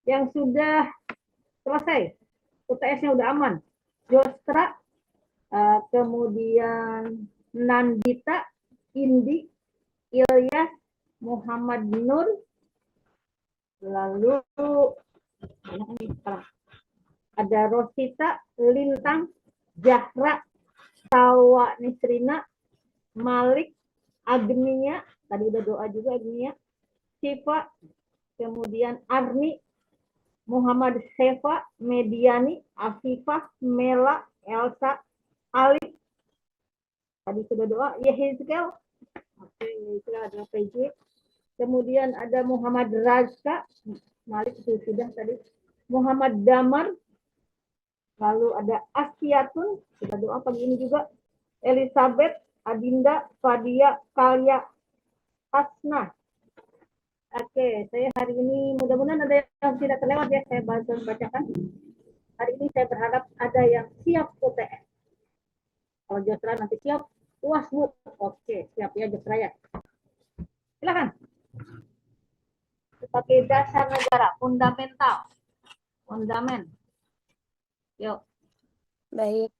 yang sudah selesai, UTS-nya udah aman. Jostra, kemudian Nandita, Indi, Ilyas, Muhammad Nur, lalu ada Rosita, Lintang, Zahra, Tawa Nisrina, Malik, Agnia, tadi udah doa juga Agnia, Siva, kemudian Arni, Muhammad Sefa, Mediani, Afifah, Mela, Elsa, Ali, tadi sudah doa, Yehizkel, oke, itu adalah PJ. Kemudian ada Muhammad Razka, Malik itu sudah tadi, Muhammad Damar, lalu ada Asyatun, kita doa pagi ini juga, Elizabeth, Adinda, Fadia, Kalia, Asna. Oke, saya hari ini mudah-mudahan ada yang tidak terlewat ya, saya bantu bacakan. Hari ini saya berharap ada yang siap UTS. Kalau Josra nanti siap, UAS Bu. Oke, siap ya Josra ya. Silakan. Sebagai dasar negara, fundamental. Fundamen. Yuk. Baik.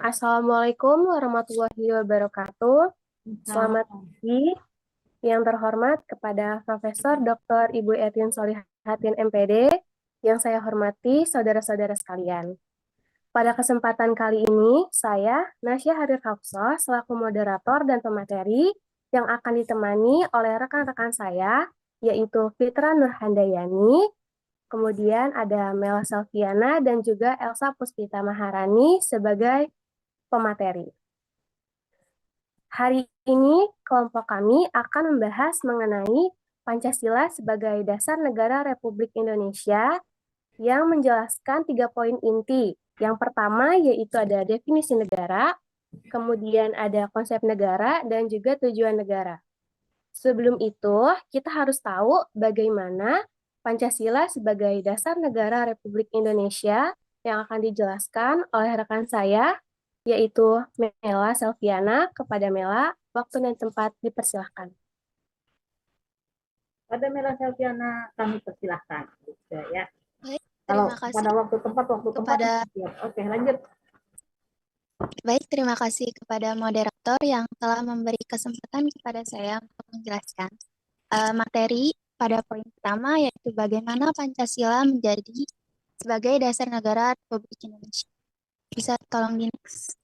Assalamualaikum warahmatullahi wabarakatuh. Selamat pagi yang terhormat kepada Profesor Dr. Ibu Etin Solihatin MPD, yang saya hormati saudara-saudara sekalian. Pada kesempatan kali ini, saya, Nasya Harir Hafsah, selaku moderator dan pemateri yang akan ditemani oleh rekan-rekan saya, yaitu Fitra Nurhandayani, kemudian ada Mela Selviana dan juga Elsa Puspita Maharani sebagai pemateri. Hari ini kelompok kami akan membahas mengenai Pancasila sebagai dasar negara Republik Indonesia yang menjelaskan 3 poin inti. Yang pertama yaitu ada definisi negara, kemudian ada konsep negara, dan juga tujuan negara. Sebelum itu, kita harus tahu bagaimana Pancasila sebagai dasar negara Republik Indonesia yang akan dijelaskan oleh rekan saya, yaitu Mela Selviana. Kepada Mela, waktu dan tempat dipersilahkan. Pada Mela Selviana kami persilahkan. Gitu, ya. Baik, Kalau terima kasih pada waktu tempat Oke, lanjut. Baik, terima kasih kepada moderator yang telah memberi kesempatan kepada saya untuk menjelaskan materi pada poin pertama, yaitu bagaimana Pancasila menjadi sebagai dasar negara Republik Indonesia. Bisa tolong di next.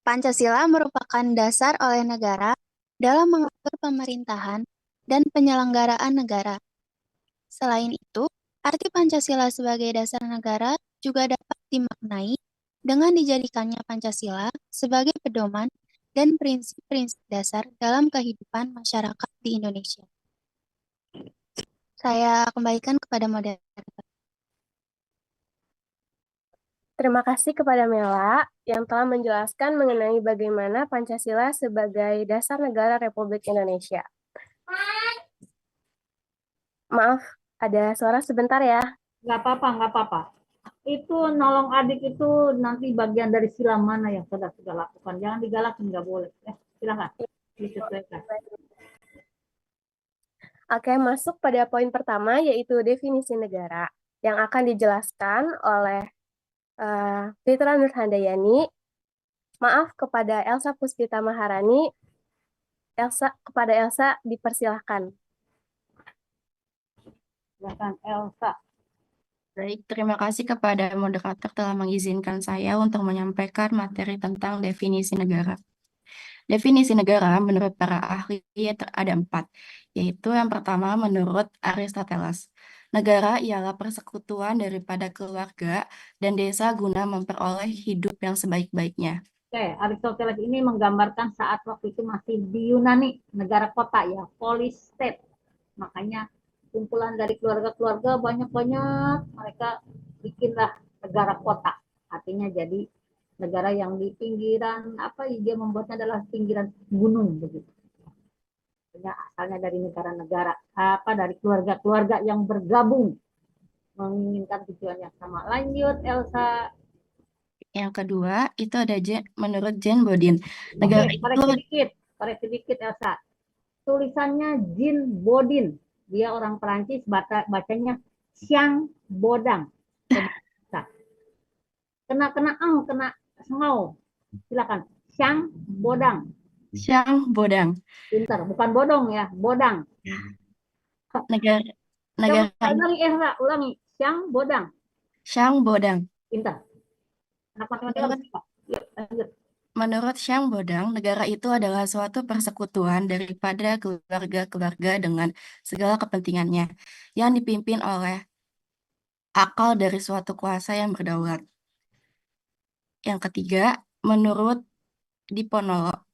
Pancasila merupakan dasar oleh negara dalam mengatur pemerintahan dan penyelenggaraan negara. Selain itu, arti Pancasila sebagai dasar negara juga dapat dimaknai dengan dijadikannya Pancasila sebagai pedoman dan prinsip-prinsip dasar dalam kehidupan masyarakat di Indonesia. Saya kembalikan kepada moderator. Terima kasih kepada Mela yang telah menjelaskan mengenai bagaimana Pancasila sebagai dasar negara Republik Indonesia. Maaf, ada suara sebentar ya. Nggak apa-apa. Itu nolong adik itu nanti bagian dari sila mana yang sudah lakukan. Jangan digalakin, nggak boleh. Silakan. Disesuaikan. Oke, masuk pada poin pertama, yaitu definisi negara, yang akan dijelaskan oleh Fitra Nurhandayani. Maaf kepada Elsa Puspita Maharani. Kepada Elsa dipersilahkan. Silakan Elsa. Baik, terima kasih kepada moderator telah mengizinkan saya untuk menyampaikan materi tentang definisi negara. Definisi negara menurut para ahli ada 4, yaitu yang pertama menurut Aristoteles. Negara ialah persekutuan daripada keluarga dan desa guna memperoleh hidup yang sebaik-baiknya. Oke, Aristoteles ini menggambarkan saat waktu itu masih di Yunani, negara kota ya, polis state. Makanya kumpulan dari keluarga-keluarga banyak-banyak, mereka bikinlah negara kota. Artinya jadi negara yang di pinggiran, dia membuatnya adalah pinggiran gunung begitu. Asalnya dari negara-negara, dari keluarga-keluarga yang bergabung menginginkan tujuan yang sama. Lanjut Elsa. Yang kedua itu ada menurut Jane Bodin. Negara koreksi dikit Elsa. Tulisannya Jane Bodin, Dia orang Perancis, bacanya Siang Bodang. Kena sengau. Silakan. Siang Bodang. Siang Bodang. Pintar, bukan bodong ya, bodang. Negara Coba negara ulangi. Siang Bodang. Siang Bodang. Pintar. Anak matematika Menurut bisa. Yuk, lanjut. Menurut Siang Bodang, negara itu adalah suatu persekutuan daripada keluarga-keluarga dengan segala kepentingannya yang dipimpin oleh akal dari suatu kuasa yang berdaulat. Yang ketiga, menurut Diponolo,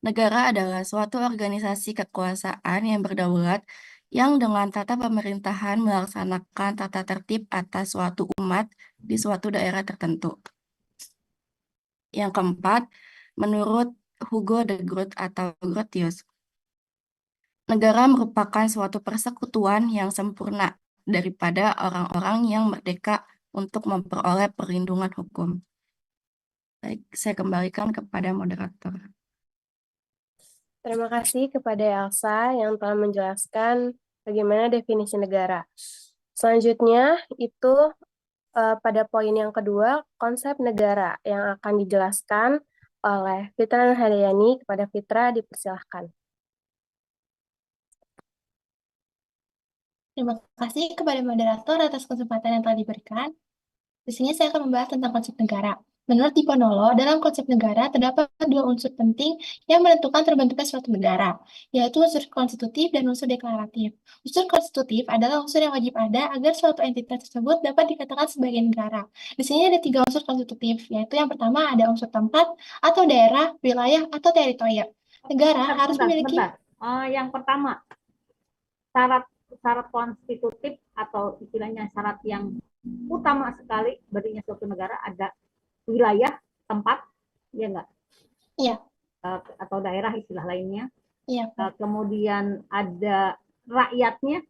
negara adalah suatu organisasi kekuasaan yang berdaulat yang dengan tata pemerintahan melaksanakan tata tertib atas suatu umat di suatu daerah tertentu. Yang keempat, menurut Hugo de Groot atau Grotius, negara merupakan suatu persekutuan yang sempurna daripada orang-orang yang merdeka untuk memperoleh perlindungan hukum. Baik, saya kembalikan kepada moderator. Terima kasih kepada Elsa yang telah menjelaskan bagaimana definisi negara. Selanjutnya itu pada poin yang kedua, konsep negara yang akan dijelaskan oleh Fitra Nurhadayani. Kepada Fitra, dipersilahkan. Terima kasih kepada moderator atas kesempatan yang telah diberikan. Di sini saya akan membahas tentang konsep negara. Menurut Diponolo, dalam konsep negara terdapat dua unsur penting yang menentukan terbentuknya suatu negara, yaitu unsur konstitutif dan unsur deklaratif. Unsur konstitutif adalah unsur yang wajib ada agar suatu entitas tersebut dapat dikatakan sebagai negara. Di sini ada tiga unsur konstitutif, yaitu yang pertama ada unsur tempat atau daerah, wilayah, atau teritori. Negara harus memiliki... Yang pertama, syarat konstitutif atau istilahnya syarat yang utama sekali berdirinya suatu negara ada wilayah, tempat, ya enggak? Iya. Atau daerah istilah lainnya. Iya. Kemudian ada rakyatnya.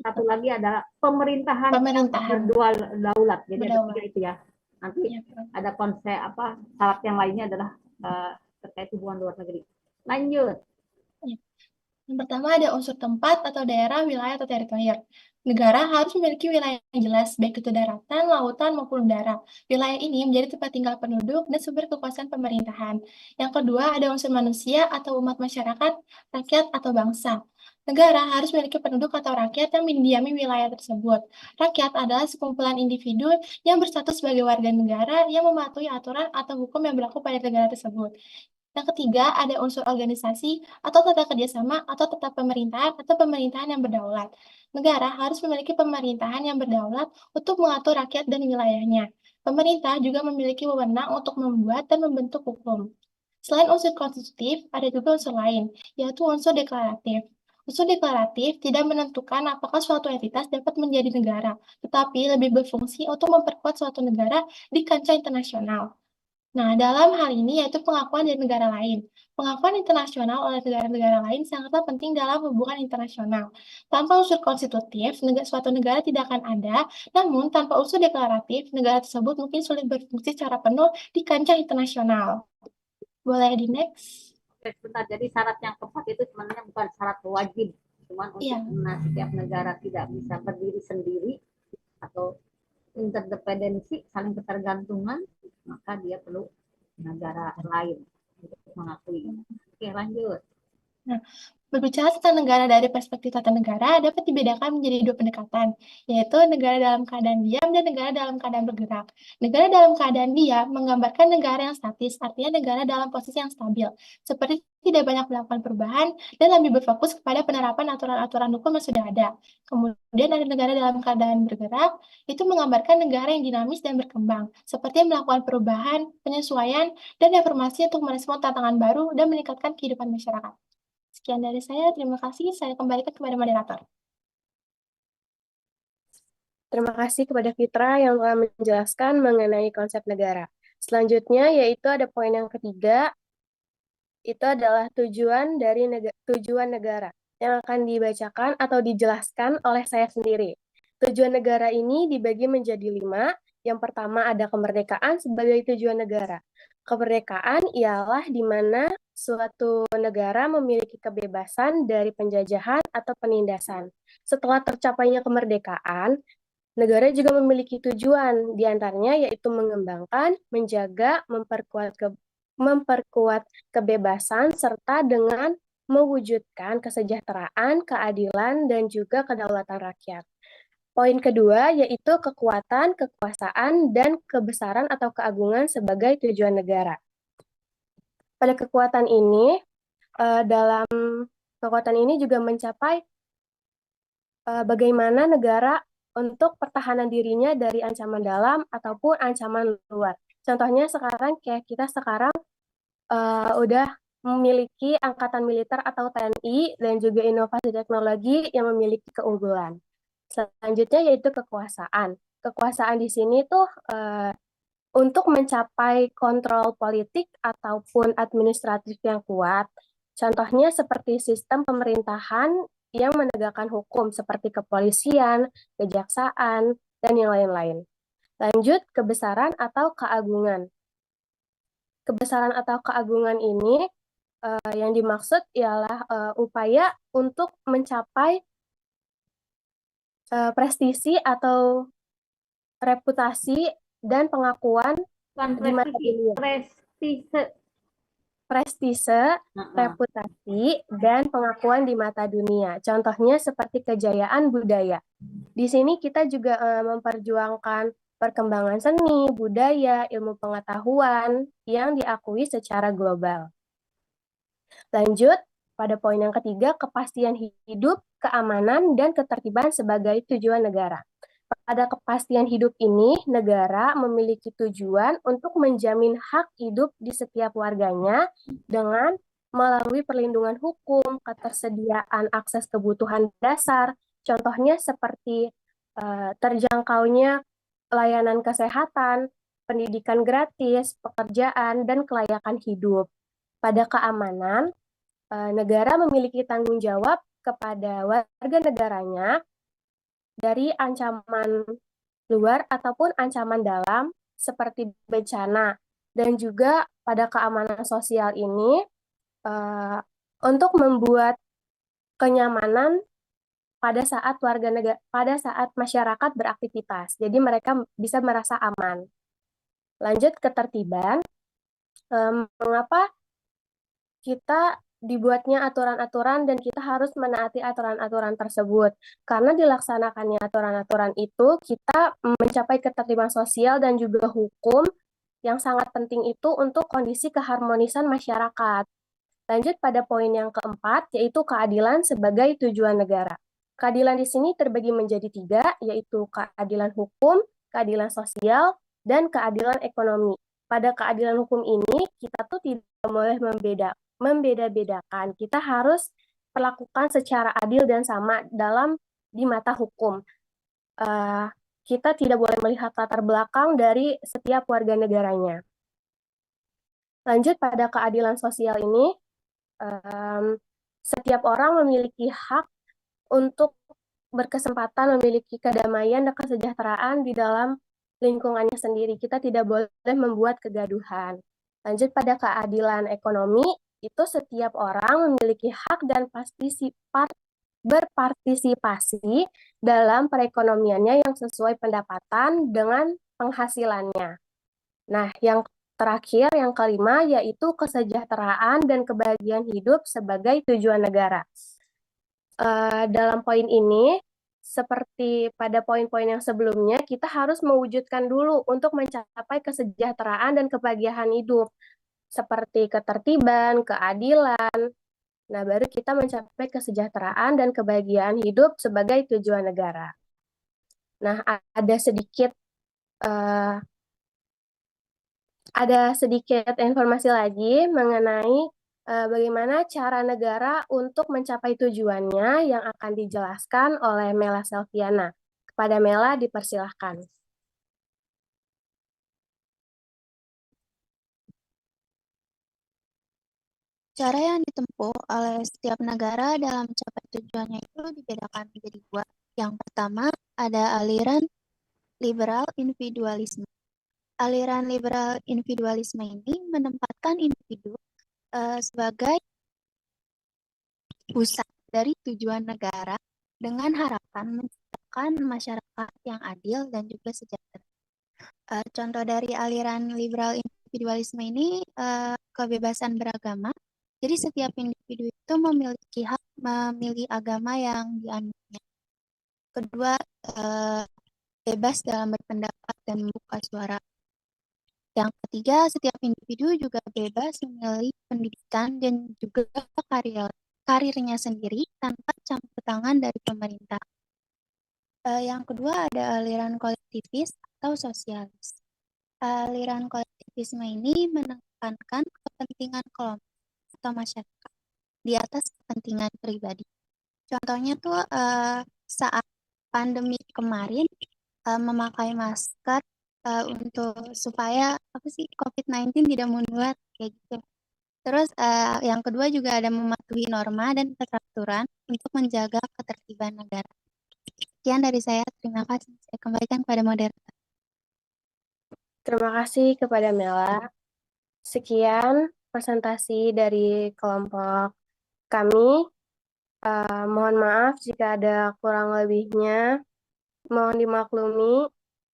Satu lagi adalah pemerintahan. Berdaulat. Jadi ada tiga itu ya. Nanti ada konsep syarat yang lainnya adalah terkait hubungan luar negeri. Lanjut. Yang pertama ada unsur tempat atau daerah, wilayah, atau teritori. Negara harus memiliki wilayah yang jelas, baik itu daratan, lautan, maupun udara. Wilayah ini menjadi tempat tinggal penduduk dan sumber kekuasaan pemerintahan. Yang kedua ada unsur manusia atau umat masyarakat, rakyat, atau bangsa. Negara harus memiliki penduduk atau rakyat yang mendiami wilayah tersebut. Rakyat adalah sekumpulan individu yang berstatus sebagai warga negara yang mematuhi aturan atau hukum yang berlaku pada negara tersebut. Yang ketiga, ada unsur organisasi atau tata kerjasama atau tata pemerintahan atau pemerintahan yang berdaulat. Negara harus memiliki pemerintahan yang berdaulat untuk mengatur rakyat dan wilayahnya. Pemerintah juga memiliki wewenang untuk membuat dan membentuk hukum. Selain unsur konstitutif, ada juga unsur lain, yaitu unsur deklaratif. Unsur deklaratif tidak menentukan apakah suatu entitas dapat menjadi negara, tetapi lebih berfungsi untuk memperkuat suatu negara di kancah internasional. Nah, dalam hal ini yaitu pengakuan dari negara lain. Pengakuan internasional oleh negara-negara lain sangatlah penting dalam hubungan internasional. Tanpa unsur konstitutif, suatu negara tidak akan ada, namun tanpa unsur deklaratif, negara tersebut mungkin sulit berfungsi secara penuh di kancah internasional. Boleh di next? Oke, sebentar. Jadi syarat yang keempat itu sebenarnya bukan syarat wajib. Cuman untuk setiap negara tidak bisa berdiri sendiri atau interdependensi, saling ketergantungan, maka dia perlu negara lain untuk mengakui. Oke, lanjut. Nah, berbicara tentang negara dari perspektif tata negara dapat dibedakan menjadi dua pendekatan, yaitu negara dalam keadaan diam dan negara dalam keadaan bergerak. Negara dalam keadaan diam menggambarkan negara yang statis, artinya negara dalam posisi yang stabil, seperti tidak banyak melakukan perubahan dan lebih berfokus kepada penerapan aturan-aturan hukum yang sudah ada. Kemudian ada negara dalam keadaan bergerak, itu menggambarkan negara yang dinamis dan berkembang, seperti melakukan perubahan, penyesuaian, dan reformasi untuk merespon tantangan baru dan meningkatkan kehidupan masyarakat. Sekian dari saya, terima kasih. Saya kembalikan kepada moderator. Terima kasih kepada Fitra yang telah menjelaskan mengenai konsep negara. Selanjutnya yaitu ada poin yang ketiga, itu adalah tujuan negara yang akan dibacakan atau dijelaskan oleh saya sendiri. Tujuan negara ini dibagi menjadi 5. Yang pertama ada kemerdekaan sebagai tujuan negara. Kemerdekaan ialah di mana suatu negara memiliki kebebasan dari penjajahan atau penindasan. Setelah tercapainya kemerdekaan, negara juga memiliki tujuan, diantaranya yaitu mengembangkan, menjaga, memperkuat kebebasan, serta dengan mewujudkan kesejahteraan, keadilan, dan juga kedaulatan rakyat. Poin kedua yaitu kekuatan, kekuasaan, dan kebesaran atau keagungan sebagai tujuan negara. Pada kekuatan ini, dalam kekuatan ini juga mencapai bagaimana negara untuk pertahanan dirinya dari ancaman dalam ataupun ancaman luar. Contohnya sekarang kayak kita sekarang udah memiliki angkatan militer atau TNI dan juga inovasi teknologi yang memiliki keunggulan. Selanjutnya yaitu kekuasaan. Kekuasaan di sini tuh untuk mencapai kontrol politik ataupun administratif yang kuat. Contohnya seperti sistem pemerintahan yang menegakkan hukum seperti kepolisian, kejaksaan, dan yang lain-lain. Lanjut, kebesaran atau keagungan. Kebesaran atau keagungan ini yang dimaksud ialah upaya untuk mencapai prestisi atau reputasi dan pengakuan Bukan di mata dunia. Prestise, reputasi, dan pengakuan di mata dunia. Contohnya seperti kejayaan budaya. Di sini kita juga memperjuangkan perkembangan seni, budaya, ilmu pengetahuan yang diakui secara global. Lanjut, pada poin yang ketiga, kepastian hidup, keamanan, dan ketertiban sebagai tujuan negara. Pada kepastian hidup ini, negara memiliki tujuan untuk menjamin hak hidup di setiap warganya dengan melalui perlindungan hukum, ketersediaan akses kebutuhan dasar, contohnya seperti terjangkaunya layanan kesehatan, pendidikan gratis, pekerjaan, dan kelayakan hidup. Pada keamanan, negara memiliki tanggung jawab kepada warga negaranya dari ancaman luar ataupun ancaman dalam seperti bencana. Dan juga pada keamanan sosial ini untuk membuat kenyamanan pada saat masyarakat beraktivitas. Jadi mereka bisa merasa aman. Lanjut, ketertiban. Mengapa kita dibuatnya aturan-aturan dan kita harus menaati aturan-aturan tersebut? Karena dilaksanakannya aturan-aturan itu, kita mencapai ketertiban sosial dan juga hukum yang sangat penting itu untuk kondisi keharmonisan masyarakat. Lanjut pada poin yang keempat, yaitu keadilan sebagai tujuan negara. Keadilan di sini terbagi menjadi 3, yaitu keadilan hukum, keadilan sosial, dan keadilan ekonomi. Pada keadilan hukum ini, kita tuh tidak boleh membeda-bedakan. Kita harus perlakukan secara adil dan sama di mata hukum. Kita tidak boleh melihat latar belakang dari setiap warga negaranya. Lanjut pada keadilan sosial ini, setiap orang memiliki hak untuk berkesempatan memiliki kedamaian dan kesejahteraan di dalam lingkungannya sendiri. Kita tidak boleh membuat kegaduhan. Lanjut pada keadilan ekonomi, itu setiap orang memiliki hak dan berpartisipasi dalam perekonomiannya yang sesuai pendapatan dengan penghasilannya. Nah, yang terakhir, yang kelima, yaitu kesejahteraan dan kebahagiaan hidup sebagai tujuan negara. Dalam poin ini, seperti pada poin-poin yang sebelumnya, kita harus mewujudkan dulu untuk mencapai kesejahteraan dan kebahagiaan hidup, seperti ketertiban, keadilan. Nah, baru kita mencapai kesejahteraan dan kebahagiaan hidup sebagai tujuan negara. Nah, ada sedikit informasi lagi mengenai bagaimana cara negara untuk mencapai tujuannya yang akan dijelaskan oleh Mela Selviana. Kepada Mela dipersilahkan. Cara yang ditempuh oleh setiap negara dalam mencapai tujuannya itu dibedakan menjadi 2. Yang pertama, ada aliran liberal individualisme. Aliran liberal individualisme ini menempatkan individu sebagai pusat dari tujuan negara dengan harapan menciptakan masyarakat yang adil dan juga sejahtera. Contoh dari aliran liberal individualisme ini kebebasan beragama. Jadi setiap individu itu memiliki hak memilih agama yang dianutnya. Kedua, bebas dalam berpendapat dan membuka suara. Yang ketiga, setiap individu juga bebas memilih pendidikan dan juga karirnya sendiri tanpa campur tangan dari pemerintah. Yang kedua ada aliran kolektivis atau sosialis. Aliran kolektivisme ini menekankan kepentingan kelompok atau masyarakat di atas kepentingan pribadi. Contohnya tuh saat pandemi kemarin memakai masker untuk supaya apa sih COVID-19 tidak menular kayak gitu. Terus yang kedua juga ada mematuhi norma dan peraturan untuk menjaga ketertiban negara. Sekian dari saya, terima kasih. Saya kembalikan kepada moderator. Terima kasih kepada Mela. Sekian presentasi dari kelompok kami. Mohon maaf jika ada kurang lebihnya. Mohon dimaklumi.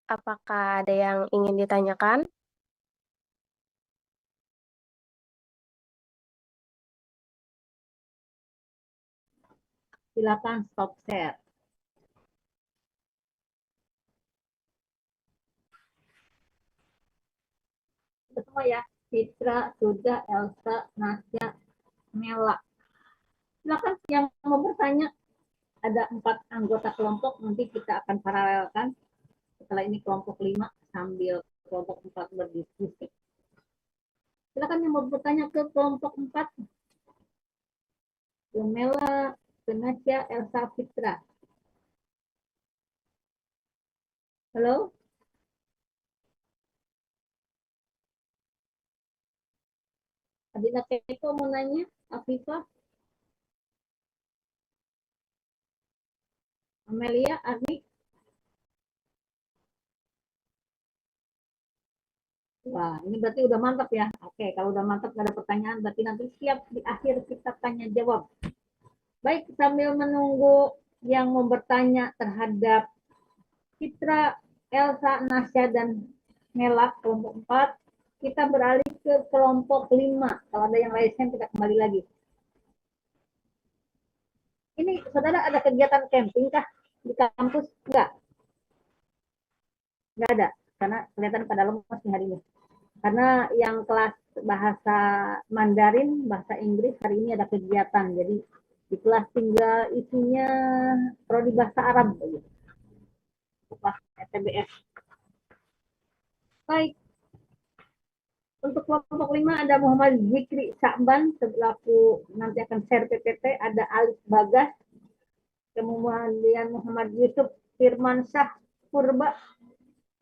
Apakah ada yang ingin ditanyakan? Silakan stop share. Semua ya, Fitra, Suda, Elsa, Nasya, Mela. Silakan yang mau bertanya. Ada 4 anggota kelompok, nanti kita akan paralelkan. Setelah ini kelompok 5 sambil kelompok 4 berdiskusi. Silakan yang mau bertanya ke kelompok 4. Ke Mela, ke Nasya, Elsa, Fitra. Halo? Adina Keiko mau nanya, Afifah, Amelia, Ardi. Wah, ini berarti udah mantap ya. Oke, kalau udah mantap gak ada pertanyaan, berarti nanti siap di akhir kita tanya jawab. Baik, sambil menunggu yang mau bertanya terhadap Citra, Elsa, Nasya, dan Mela, kelompok 4, kita beralih ke kelompok 5. Kalau ada yang lain, kita kembali lagi. Ini, saudara, ada kegiatan camping kah di kampus? Enggak? Enggak ada, karena kelihatan pada lemas nih hari ini. Karena yang kelas bahasa Mandarin, bahasa Inggris, hari ini ada kegiatan. Jadi, di kelas tinggal isinya prodi bahasa Arab. Kelas TBS. Baik. Untuk kelompok 5 ada Muhammad Zikri Sa'ban, selaku nanti akan share PPT, ada Alif Bagas, kemudian Muhammad Yusuf Firman Syah Purba,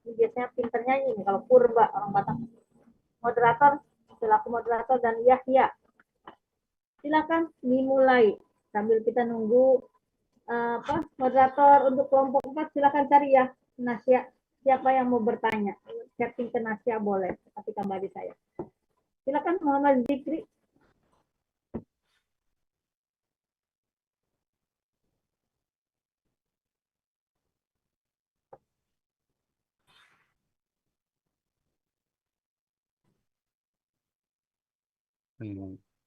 ini biasanya pinter nyanyi nih kalau Purba, orang Batak. Moderator, selaku moderator, dan Yahya. Silakan dimulai sambil kita nunggu moderator untuk kelompok 4. Silakan cari ya Nasya, siapa yang mau bertanya, chatting ke Nasya boleh, tapi tambah di saya. Silakan Muhammad Zikri.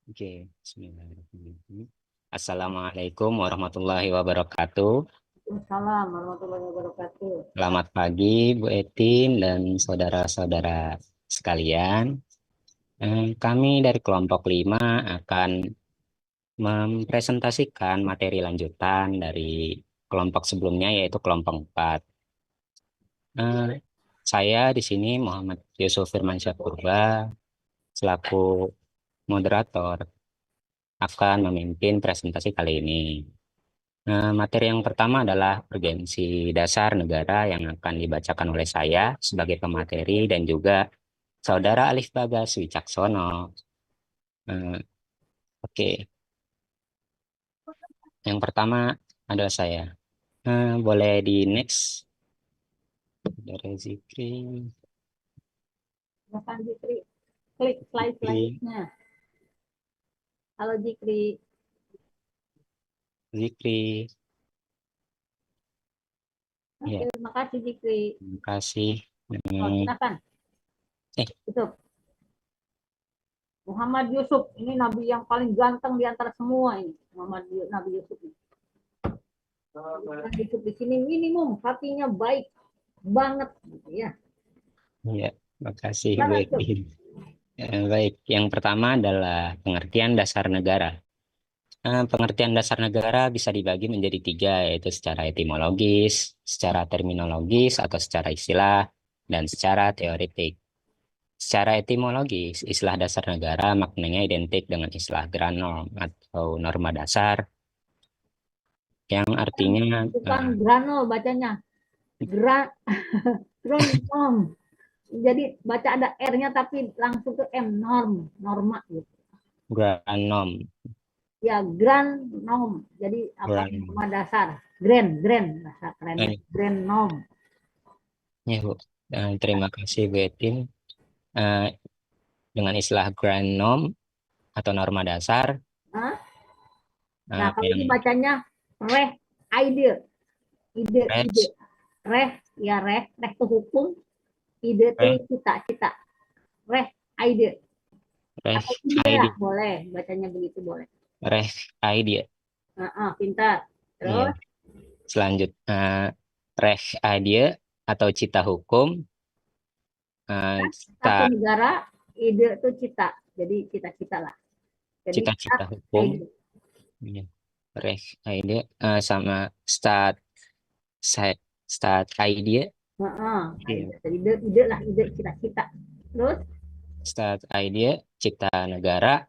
Oke, Bismillahirrahmanirrahim. Assalamualaikum warahmatullahi wabarakatuh. Waalaikumsalam warahmatullahi wabarakatuh. Selamat pagi Bu Etin dan saudara-saudara sekalian. Kami dari kelompok 5 akan mempresentasikan materi lanjutan dari kelompok sebelumnya, yaitu kelompok 4. Saya di sini Muhammad Yusuf Firmansyah Purba, selaku moderator, akan memimpin presentasi kali ini. Materi yang pertama adalah urgensi dasar negara yang akan dibacakan oleh saya sebagai pemateri dan juga Saudara Alif Bagas Wicaksono. Oke. Yang pertama adalah saya. Boleh di next. Saudara Zikri. Silakan Zikri, klik slide-nya. Halo Jikri. Zikri. Oke, Ya, terima kasih Jikri. terima kasih. Oh, silakan. Eh. Yusuf. Muhammad Yusuf, ini nabi yang paling ganteng di antara semua ini. Nabi Yusuf ini. Nabi Yusuf di sini minimum hatinya baik banget gitu ya. Ya, terima kasih Bu Silakan, Yusuf. Etin. Baik, yang pertama adalah pengertian dasar negara. Pengertian dasar negara bisa dibagi menjadi tiga, yaitu secara etimologis, secara terminologis atau secara istilah, dan secara teoretik. Secara etimologis, istilah dasar negara maknanya identik dengan istilah grand norm atau norma dasar, yang artinya Bukan granul bacanya. Norm. Jadi baca ada R-nya tapi langsung ke M, norma gitu. grand norm. Ya, grand norm. Jadi apa Grand. norma dasar? Grand bahasa kerennya. Grand norm. Ya, Bu. Terima kasih Bu Etin. Eh, dengan istilah grand norm atau norma dasar, Hah? Nah, kalau yang ini bacanya ide. Ide. Reh itu hukum, ide itu cita-cita. Ide. Atau ide lah, boleh. Bacanya begitu boleh. idea. Pintar. Iya. Terus, Selanjutnya, idea atau cita hukum. satu negara, ide itu cita. Jadi cita-cita lah. Jadi Cita-cita hukum. ide. Iya. Idea sama start idea. Ide lah, ide cita-cita. Terus, Start idea, cita negara,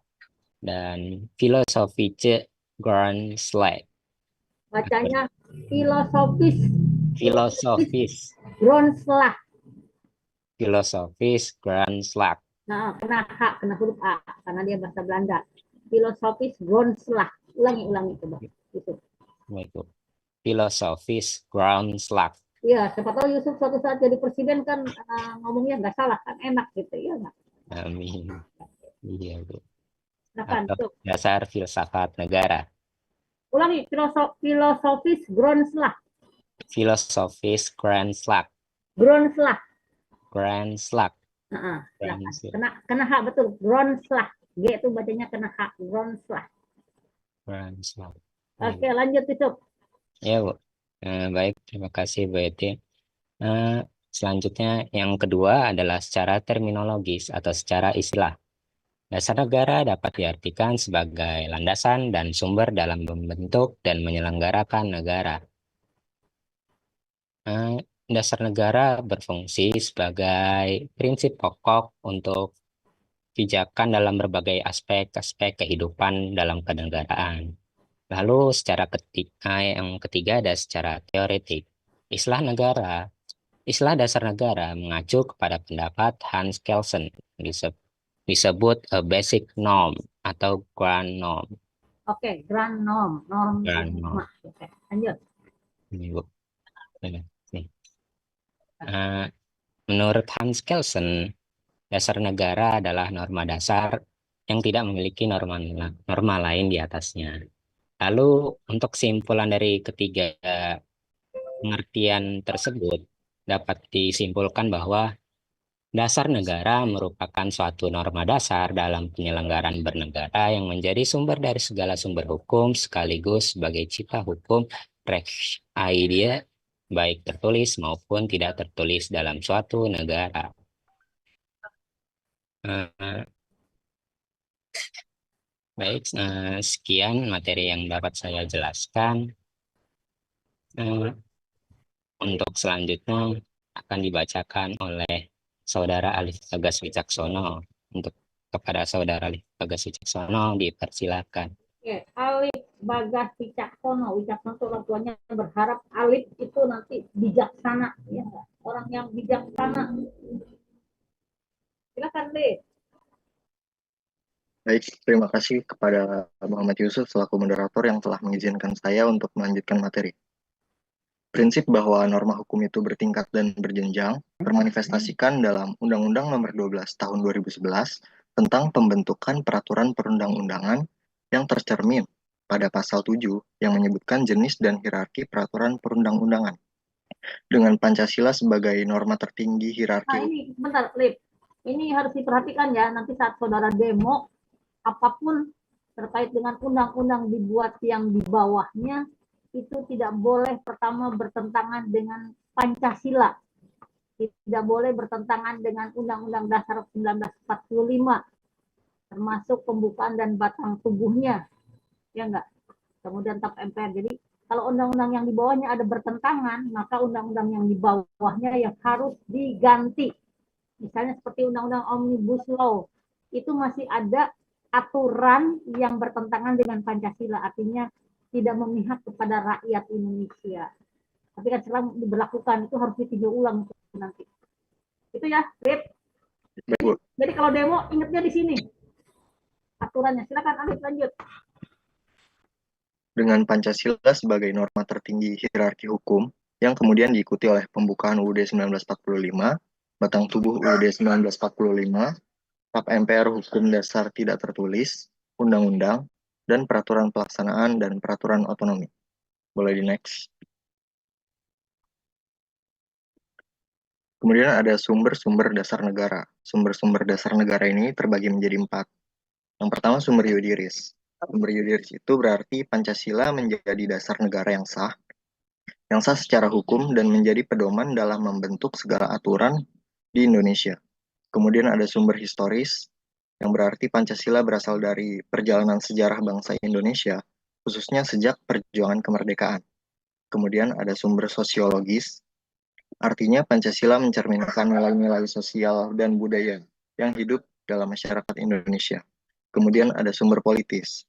dan filosofi grand slide. bacanya filosofis. Gronslah. Filosofis grand slide. Nah, kena H, kena huruf A, karena dia bahasa Belanda. Filosofis Gronslah. Ulangi coba. Gitu. Filosofis grand slide. Iya, siapa tahu Yusuf suatu saat jadi presiden kan ngomongnya nggak salah kan, enak gitu ya nggak? Amin. Iya, Bu. Silakan, Atau dasar filsafat negara. ulangi, filosofis Gronslah. Filosofis grand slide. Gronslah. Grand slide. Kena H betul, Gronslah. G itu bacanya kena H, Gronslah. Grand slide. Oke, lanjut Yusuf. Ya, Bu. Baik, terima kasih Bu Eti. Selanjutnya yang kedua adalah secara terminologis atau secara istilah. Dasar negara dapat diartikan sebagai landasan dan sumber dalam membentuk dan menyelenggarakan negara. Dasar negara berfungsi sebagai prinsip pokok untuk pijakan dalam berbagai aspek-aspek kehidupan dalam kenegaraan. Lalu yang ketiga ada secara teoretik. Istilah dasar negara mengacu kepada pendapat Hans Kelsen, disebut a basic norm atau grand norm. Oke, grand norm. Grand norm. Oke, lanjut. Ini, Bu. Menurut Hans Kelsen, dasar negara adalah norma dasar yang tidak memiliki norma lain di atasnya. Lalu untuk kesimpulan dari ketiga pengertian tersebut dapat disimpulkan bahwa dasar negara merupakan suatu norma dasar dalam penyelenggaraan bernegara yang menjadi sumber dari segala sumber hukum sekaligus sebagai cita hukum idea baik tertulis maupun tidak tertulis dalam suatu negara. Baik, sekian materi yang dapat saya jelaskan. Untuk selanjutnya akan dibacakan oleh Saudara Alif Bagas Wicaksono. Kepada Saudara Alif Bagas Wicaksono dipersilakan. Oke, Alif Bagas Wicaksono. Wicaksono itu orang tuanya berharap Alif itu nanti bijaksana, ya enggak? Orang yang bijaksana. Silakan, Alif. Baik, terima kasih kepada Muhammad Yusuf selaku moderator yang telah mengizinkan saya untuk melanjutkan materi. Prinsip bahwa norma hukum itu bertingkat dan berjenjang termanifestasikan dalam Undang-Undang Nomor 12 Tahun 2011 tentang pembentukan peraturan perundang-undangan yang tercermin pada pasal 7 yang menyebutkan jenis dan hierarki peraturan perundang-undangan. Dengan Pancasila sebagai norma tertinggi hierarki. Nah ini, bentar, Lip. Ini harus diperhatikan ya, nanti saat saudara demo, apapun terkait dengan undang-undang dibuat yang di bawahnya, itu tidak boleh pertama bertentangan dengan Pancasila. Tidak boleh bertentangan dengan Undang-Undang Dasar 1945, termasuk pembukaan dan batang tubuhnya. Ya enggak? Kemudian TAP MPR. Jadi kalau undang-undang yang di bawahnya ada bertentangan, maka undang-undang yang di bawahnya yang harus diganti. Misalnya seperti undang-undang Omnibus Law, itu masih ada aturan yang bertentangan dengan Pancasila, artinya tidak memihak kepada rakyat Indonesia. Tapi kan setelah diberlakukan, itu harus ditinjau ulang nanti. Itu ya, Rip. Jadi kalau demo, ingatnya di sini. Aturannya. Silakan, Alif, lanjut. Dengan Pancasila sebagai norma tertinggi hierarki hukum, yang kemudian diikuti oleh pembukaan UUD 1945, batang tubuh UUD 1945, TAP MPR Hukum Dasar Tidak Tertulis, Undang-Undang, dan Peraturan Pelaksanaan dan Peraturan Otonomi. Boleh di next. Kemudian ada sumber-sumber dasar negara. Sumber-sumber dasar negara ini terbagi menjadi 4. Yang pertama sumber yudiris. Sumber yudiris itu berarti Pancasila menjadi dasar negara yang sah secara hukum dan menjadi pedoman dalam membentuk segala aturan di Indonesia. Kemudian ada sumber historis, yang berarti Pancasila berasal dari perjalanan sejarah bangsa Indonesia, khususnya sejak perjuangan kemerdekaan. Kemudian ada sumber sosiologis, artinya Pancasila mencerminkan nilai-nilai sosial dan budaya yang hidup dalam masyarakat Indonesia. Kemudian ada sumber politis.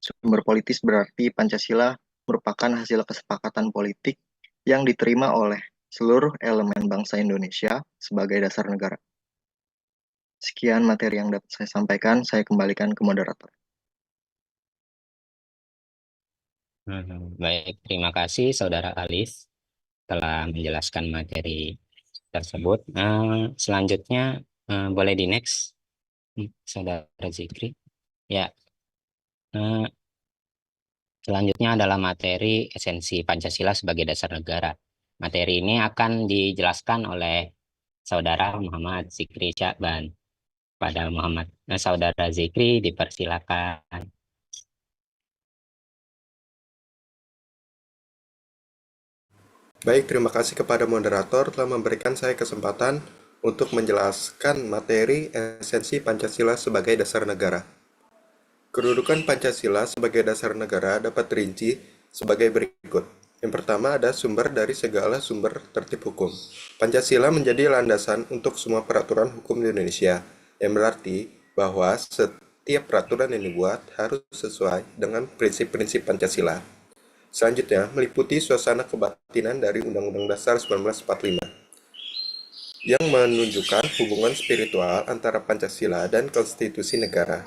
Sumber politis berarti Pancasila merupakan hasil kesepakatan politik yang diterima oleh seluruh elemen bangsa Indonesia sebagai dasar negara. Sekian materi yang dapat saya sampaikan, saya kembalikan ke moderator. Baik, terima kasih Saudara Alif telah menjelaskan materi tersebut. Selanjutnya boleh di next, Saudara Zikri. Ya, selanjutnya adalah materi esensi Pancasila sebagai dasar negara. Materi ini akan dijelaskan oleh Saudara Muhammad Zikri Syakban. Pada Saudara Zikri dipersilakan. Baik, terima kasih kepada moderator telah memberikan saya kesempatan untuk menjelaskan materi esensi Pancasila sebagai dasar negara. Kedudukan Pancasila sebagai dasar negara dapat dirinci sebagai berikut. Yang pertama ada sumber dari segala sumber tertib hukum. Pancasila menjadi landasan untuk semua peraturan hukum di Indonesia, yang berarti bahwa setiap peraturan yang dibuat harus sesuai dengan prinsip-prinsip Pancasila. Selanjutnya, meliputi suasana kebatinan dari Undang-Undang Dasar 1945 yang menunjukkan hubungan spiritual antara Pancasila dan konstitusi negara.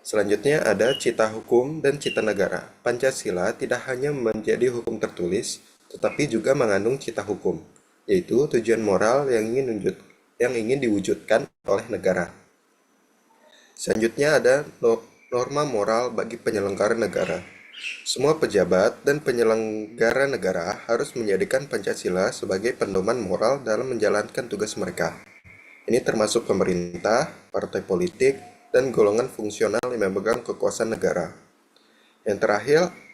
Selanjutnya ada cita hukum dan cita negara. Pancasila tidak hanya menjadi hukum tertulis, tetapi juga mengandung cita hukum, yaitu tujuan moral yang ingin diwujudkan oleh negara. Selanjutnya ada norma moral bagi penyelenggara negara. Semua pejabat dan penyelenggara negara harus menjadikan Pancasila sebagai pedoman moral dalam menjalankan tugas mereka. Ini termasuk pemerintah, partai politik, dan golongan fungsional yang memegang kekuasaan negara. Yang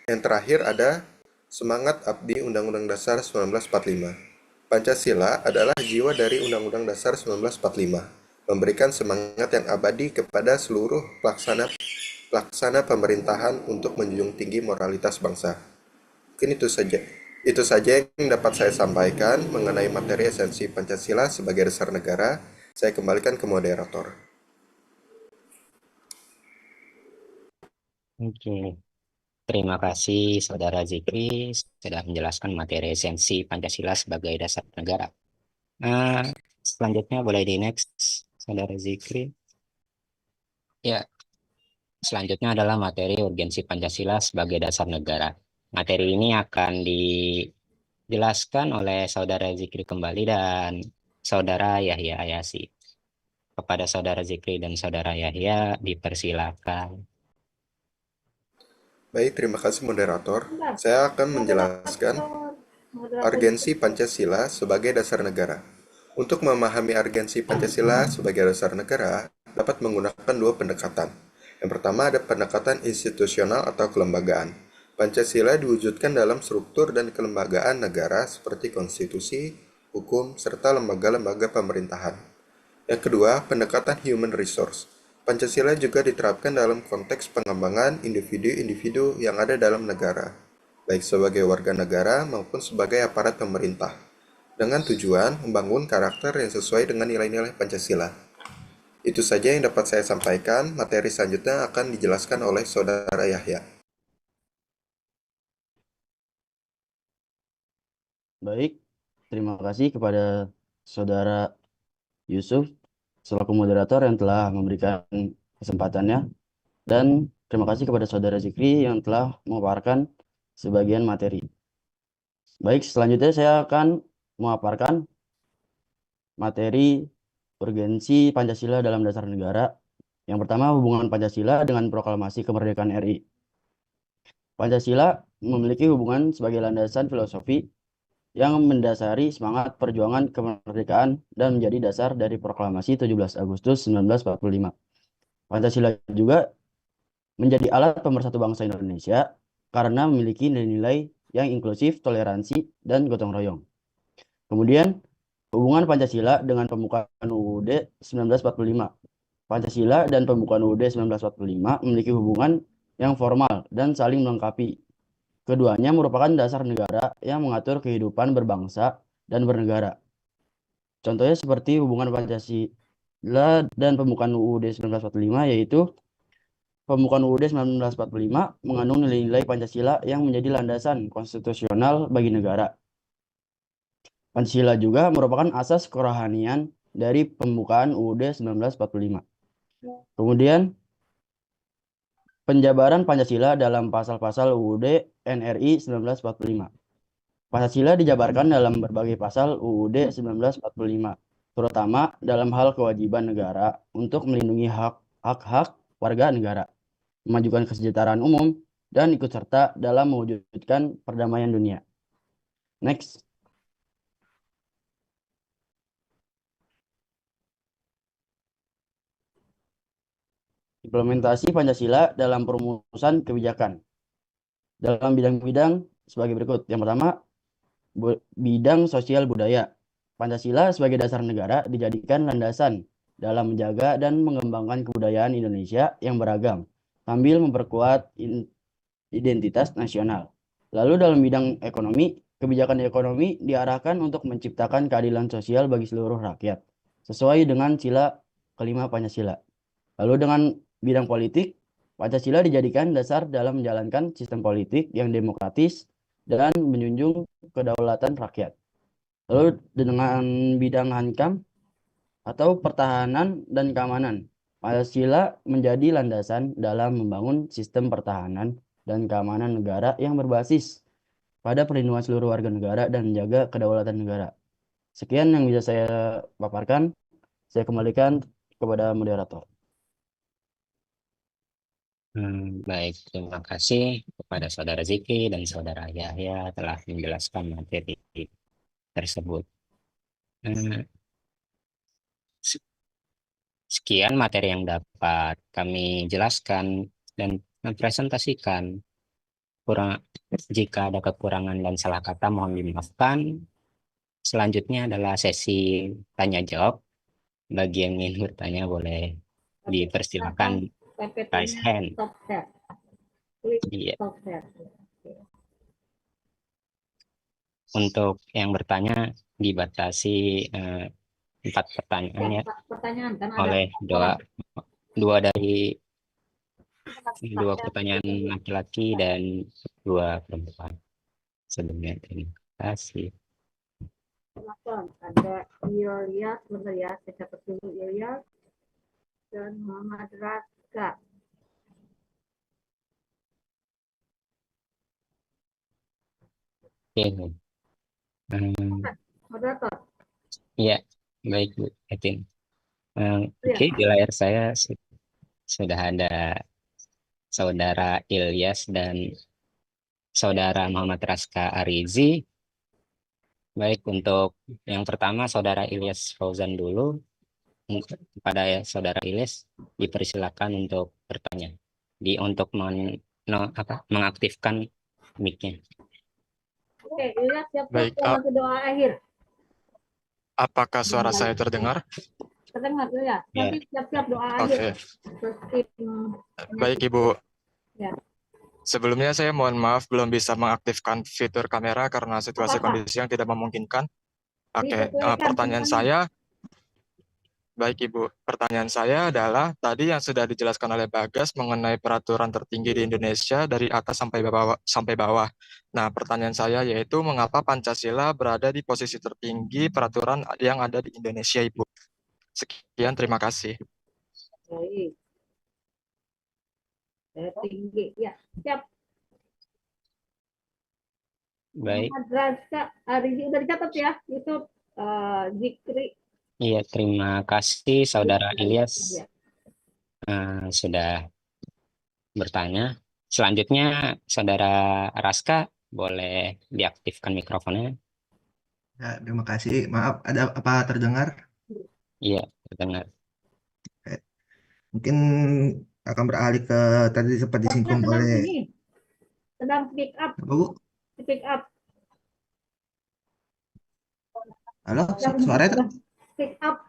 terakhir ada semangat abdi Undang-Undang Dasar 1945. Pancasila adalah jiwa dari Undang-Undang Dasar 1945, memberikan semangat yang abadi kepada seluruh pelaksana pemerintahan untuk menjunjung tinggi moralitas bangsa. Mungkin itu saja. Itu saja yang dapat saya sampaikan mengenai materi esensi Pancasila sebagai dasar negara. Saya kembalikan ke moderator. Oke, terima kasih Saudara Zikri sudah menjelaskan materi esensi Pancasila sebagai dasar negara. Selanjutnya boleh di next, Saudara Zikri. Ya, selanjutnya adalah materi urgensi Pancasila sebagai dasar negara. Materi ini akan dijelaskan oleh Saudara Zikri kembali dan Saudara Yahya Ayasi. Kepada Saudara Zikri dan Saudara Yahya dipersilakan. Baik, terima kasih moderator. Bentar, Saya akan menjelaskan moderator urgensi Pancasila sebagai dasar negara. Untuk memahami urgensi Pancasila sebagai dasar negara, dapat menggunakan dua pendekatan. Yang pertama ada pendekatan institusional atau kelembagaan. Pancasila diwujudkan dalam struktur dan kelembagaan negara seperti konstitusi, hukum, serta lembaga-lembaga pemerintahan. Yang kedua, pendekatan human resource. Pancasila juga diterapkan dalam konteks pengembangan individu-individu yang ada dalam negara, baik sebagai warga negara maupun sebagai aparat pemerintah, dengan tujuan membangun karakter yang sesuai dengan nilai-nilai Pancasila. Itu saja yang dapat saya sampaikan. Materi selanjutnya akan dijelaskan oleh Saudara Yahya. Baik, terima kasih kepada Saudara Yusuf selaku moderator yang telah memberikan kesempatannya, dan terima kasih kepada Saudara Zikri yang telah memaparkan sebagian materi. Baik, selanjutnya saya akan memaparkan materi urgensi Pancasila dalam dasar negara. Yang pertama, hubungan Pancasila dengan proklamasi kemerdekaan RI. Pancasila memiliki hubungan sebagai landasan filosofi yang mendasari semangat perjuangan kemerdekaan dan menjadi dasar dari proklamasi 17 Agustus 1945. Pancasila juga menjadi alat pemersatu bangsa Indonesia karena memiliki nilai-nilai yang inklusif, toleransi, dan gotong royong. Kemudian, hubungan Pancasila dengan pembukaan UUD 1945. Pancasila dan pembukaan UUD 1945 memiliki hubungan yang formal dan saling melengkapi. Keduanya merupakan dasar negara yang mengatur kehidupan berbangsa dan bernegara. Contohnya seperti hubungan Pancasila dan pembukaan UUD 1945, yaitu pembukaan UUD 1945 mengandung nilai-nilai Pancasila yang menjadi landasan konstitusional bagi negara. Pancasila juga merupakan asas kerohanian dari pembukaan UUD 1945. Kemudian, penjabaran Pancasila dalam pasal-pasal UUD NRI 1945. Pancasila dijabarkan dalam berbagai pasal UUD 1945, terutama dalam hal kewajiban negara untuk melindungi hak-hak warga negara, memajukan kesejahteraan umum, dan ikut serta dalam mewujudkan perdamaian dunia. Next. Implementasi Pancasila dalam perumusan kebijakan dalam bidang-bidang sebagai berikut. Yang pertama, bidang sosial budaya. Pancasila sebagai dasar negara dijadikan landasan dalam menjaga dan mengembangkan kebudayaan Indonesia yang beragam, sambil memperkuat identitas nasional. Lalu dalam bidang ekonomi, kebijakan ekonomi diarahkan untuk menciptakan keadilan sosial bagi seluruh rakyat, sesuai dengan sila kelima Pancasila. Lalu dengan bidang politik, Pancasila dijadikan dasar dalam menjalankan sistem politik yang demokratis dan menjunjung kedaulatan rakyat. Lalu dengan bidang hankam atau pertahanan dan keamanan, Pancasila menjadi landasan dalam membangun sistem pertahanan dan keamanan negara yang berbasis pada perlindungan seluruh warga negara dan menjaga kedaulatan negara. Sekian yang bisa saya paparkan. Saya kembalikan kepada moderator. Baik, terima kasih kepada Saudara Ziki dan Saudara Yahya telah menjelaskan materi tersebut. Sekian materi yang dapat kami jelaskan dan mempresentasikan. Jika ada kekurangan dan salah kata mohon dimaafkan. Selanjutnya adalah sesi tanya jawab. Bagi yang ingin bertanya boleh dipersilakan raise hand. Iya. Untuk yang bertanya dibatasi 4 pertanyaannya oleh dua pertanyaan laki-laki dan 2 perempuan. Sebelumnya terima kasih. Ada Ilya, sebentar ya, saya catat dulu Ilya dan Muhammad Raska. Oke. Moderator. Iya, baik Bu Etin. Oke, di layar saya sudah ada Saudara Ilyas dan Saudara Muhammad Raska Arizi. Baik, untuk yang pertama Saudara Ilyas Fauzan dulu. Kepada Saudara Ilyas dipersilakan untuk bertanya. Untuk mengaktifkan mic-nya. Oke, Ilyas siap-siap Baik, untuk doa akhir. apakah suara saya terdengar? Terdengar ya. Ya. Nanti siap-siap doa Oke, akhir. baik Ibu. Ya. Sebelumnya saya mohon maaf belum bisa mengaktifkan fitur kamera karena situasi Apa-apa. kondisi yang tidak memungkinkan. Oke, Disesuaikan pertanyaan semuanya. baik Ibu, pertanyaan saya adalah tadi yang sudah dijelaskan oleh Bagas mengenai peraturan tertinggi di Indonesia dari atas sampai bawah. Nah, pertanyaan saya yaitu mengapa Pancasila berada di posisi tertinggi peraturan yang ada di Indonesia, Ibu? Sekian, terima kasih. Baik. Tinggi. Ya, siap. Baik. Muhammad Raska Arizi udah dicatat ya. Yusuf Zikri. Iya, terima kasih Saudara Ilyas Ya. Sudah bertanya. Selanjutnya Saudara Raska boleh diaktifkan mikrofonnya. Ya, terima kasih. Maaf, ada apa terdengar? Iya, terdengar. Mungkin akan beralih ke tadi sempat disinggung Sedang oleh ini. Sedang speak up. apa, Bu? Speak up. Halo, suaranya Speak up.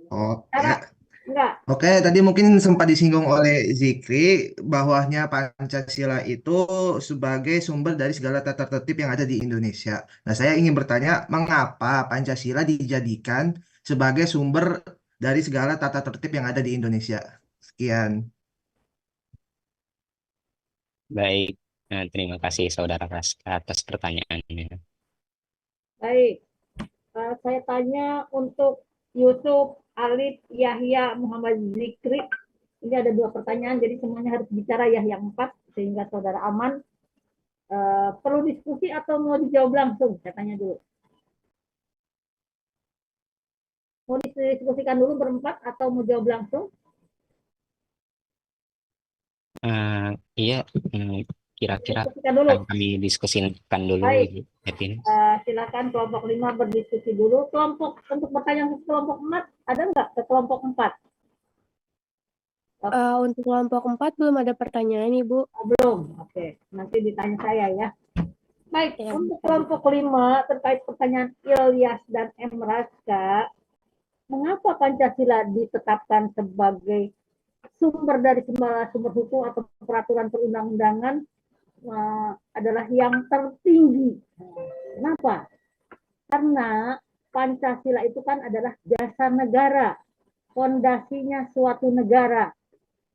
Oh, ya. Enggak. Oke, tadi mungkin sempat disinggung oleh Zikri bahwasanya Pancasila itu sebagai sumber dari segala tata tertib yang ada di Indonesia. Nah, saya ingin bertanya, mengapa Pancasila dijadikan sebagai sumber dari segala tata tertib yang ada di Indonesia? Sekian. Baik, terima kasih Saudara Raska atas pertanyaannya. Baik. Saya tanya untuk Yusuf, Alif, Yahya, Muhammad Zikri. Ini ada 2 pertanyaan, jadi semuanya harus bicara ya yang 4, sehingga saudara aman. Perlu diskusi atau mau dijawab langsung? Saya tanya dulu. Mau diskusikan dulu berempat atau mau jawab langsung? Iya, kira-kira Diskusikan dulu. kami diskusikan dulu. Baik. Edwin. Silakan kelompok 5 berdiskusi dulu. Kelompok untuk bertanya ke kelompok 4 ada nggak ke kelompok 4? Untuk kelompok 4 belum ada pertanyaan, Ibu. Belum. Oke, nanti ditanya saya ya. Baik, Ya. untuk kelompok 5 terkait pertanyaan Ilyas dan M. Raska, mengapa Pancasila ditetapkan sebagai sumber dari segala sumber hukum atau peraturan perundang-undangan adalah yang tertinggi? Kenapa? Karena Pancasila itu kan adalah dasar negara, fondasinya suatu negara.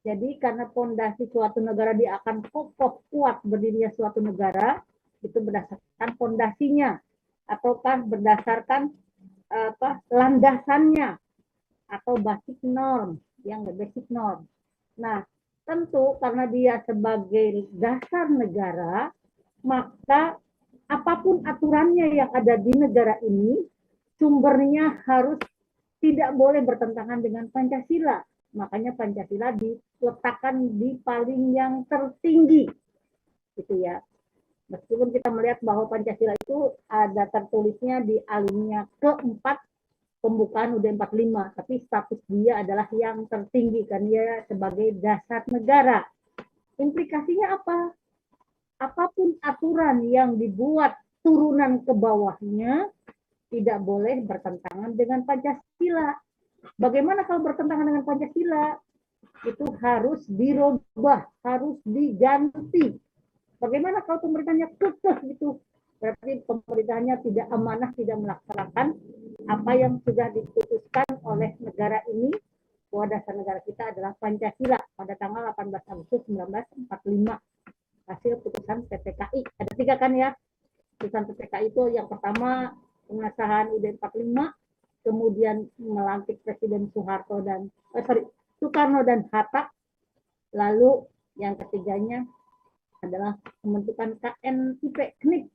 Jadi karena fondasi suatu negara dia akan kokoh kuat berdirinya suatu negara, itu berdasarkan fondasinya ataukah berdasarkan landasannya atau basic norm, yang basic norm. Nah, tentu karena dia sebagai dasar negara, maka apapun aturannya yang ada di negara ini, sumbernya harus tidak boleh bertentangan dengan Pancasila. Makanya Pancasila diletakkan di paling yang tertinggi, gitu ya. Meskipun kita melihat bahwa Pancasila itu ada tertulisnya di alinea keempat pembukaan UUD 45, tapi status dia adalah yang tertinggi kan dia sebagai dasar negara. Implikasinya apa? Apapun aturan yang dibuat turunan ke bawahnya tidak boleh bertentangan dengan Pancasila. Bagaimana kalau bertentangan dengan Pancasila? Itu harus dirubah, harus diganti. Bagaimana kalau pemerintahnya kekeh gitu? Berarti pemerintahnya tidak amanah, tidak melaksanakan apa yang sudah diputuskan oleh negara ini, bahwa dasar negara kita adalah Pancasila pada tanggal 18 Agustus 1945. Hasil putusan PPKI. Ada 3 kan ya? Putusan PPKI itu yang pertama pengesahan UUD 45, kemudian melantik Presiden Soekarno dan Hatta, lalu yang ketiganya adalah pembentukan KNIP.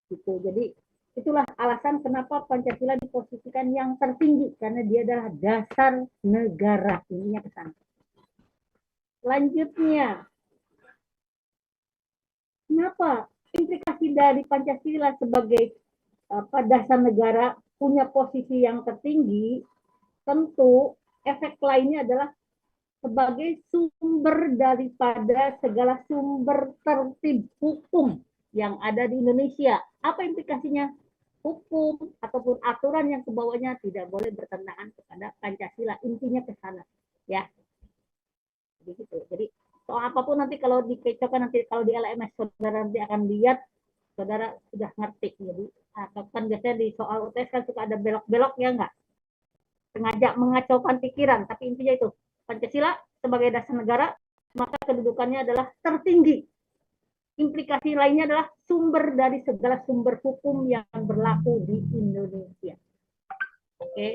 Gitu. Jadi itulah alasan kenapa Pancasila diposisikan yang tertinggi, karena dia adalah dasar negara. Ininya ke sana. Selanjutnya, kenapa implikasi dari Pancasila sebagai dasar negara punya posisi yang tertinggi? Tentu efek lainnya adalah sebagai sumber daripada segala sumber tertib hukum yang ada di Indonesia. Apa implikasinya? Hukum ataupun aturan yang kebawahnya tidak boleh bertentangan kepada Pancasila. Intinya ke sana, ya. Jadi soal apapun nanti kalau dikecokkan, nanti kalau di LMS saudara nanti akan lihat, saudara sudah ngerti. Jadi kan biasanya di soal UTS kan suka ada belok-belok, ya enggak? Sengaja mengacaukan pikiran, tapi intinya itu Pancasila sebagai dasar negara, maka kedudukannya adalah tertinggi. Implikasi lainnya adalah sumber dari segala sumber hukum yang berlaku di Indonesia. Oke,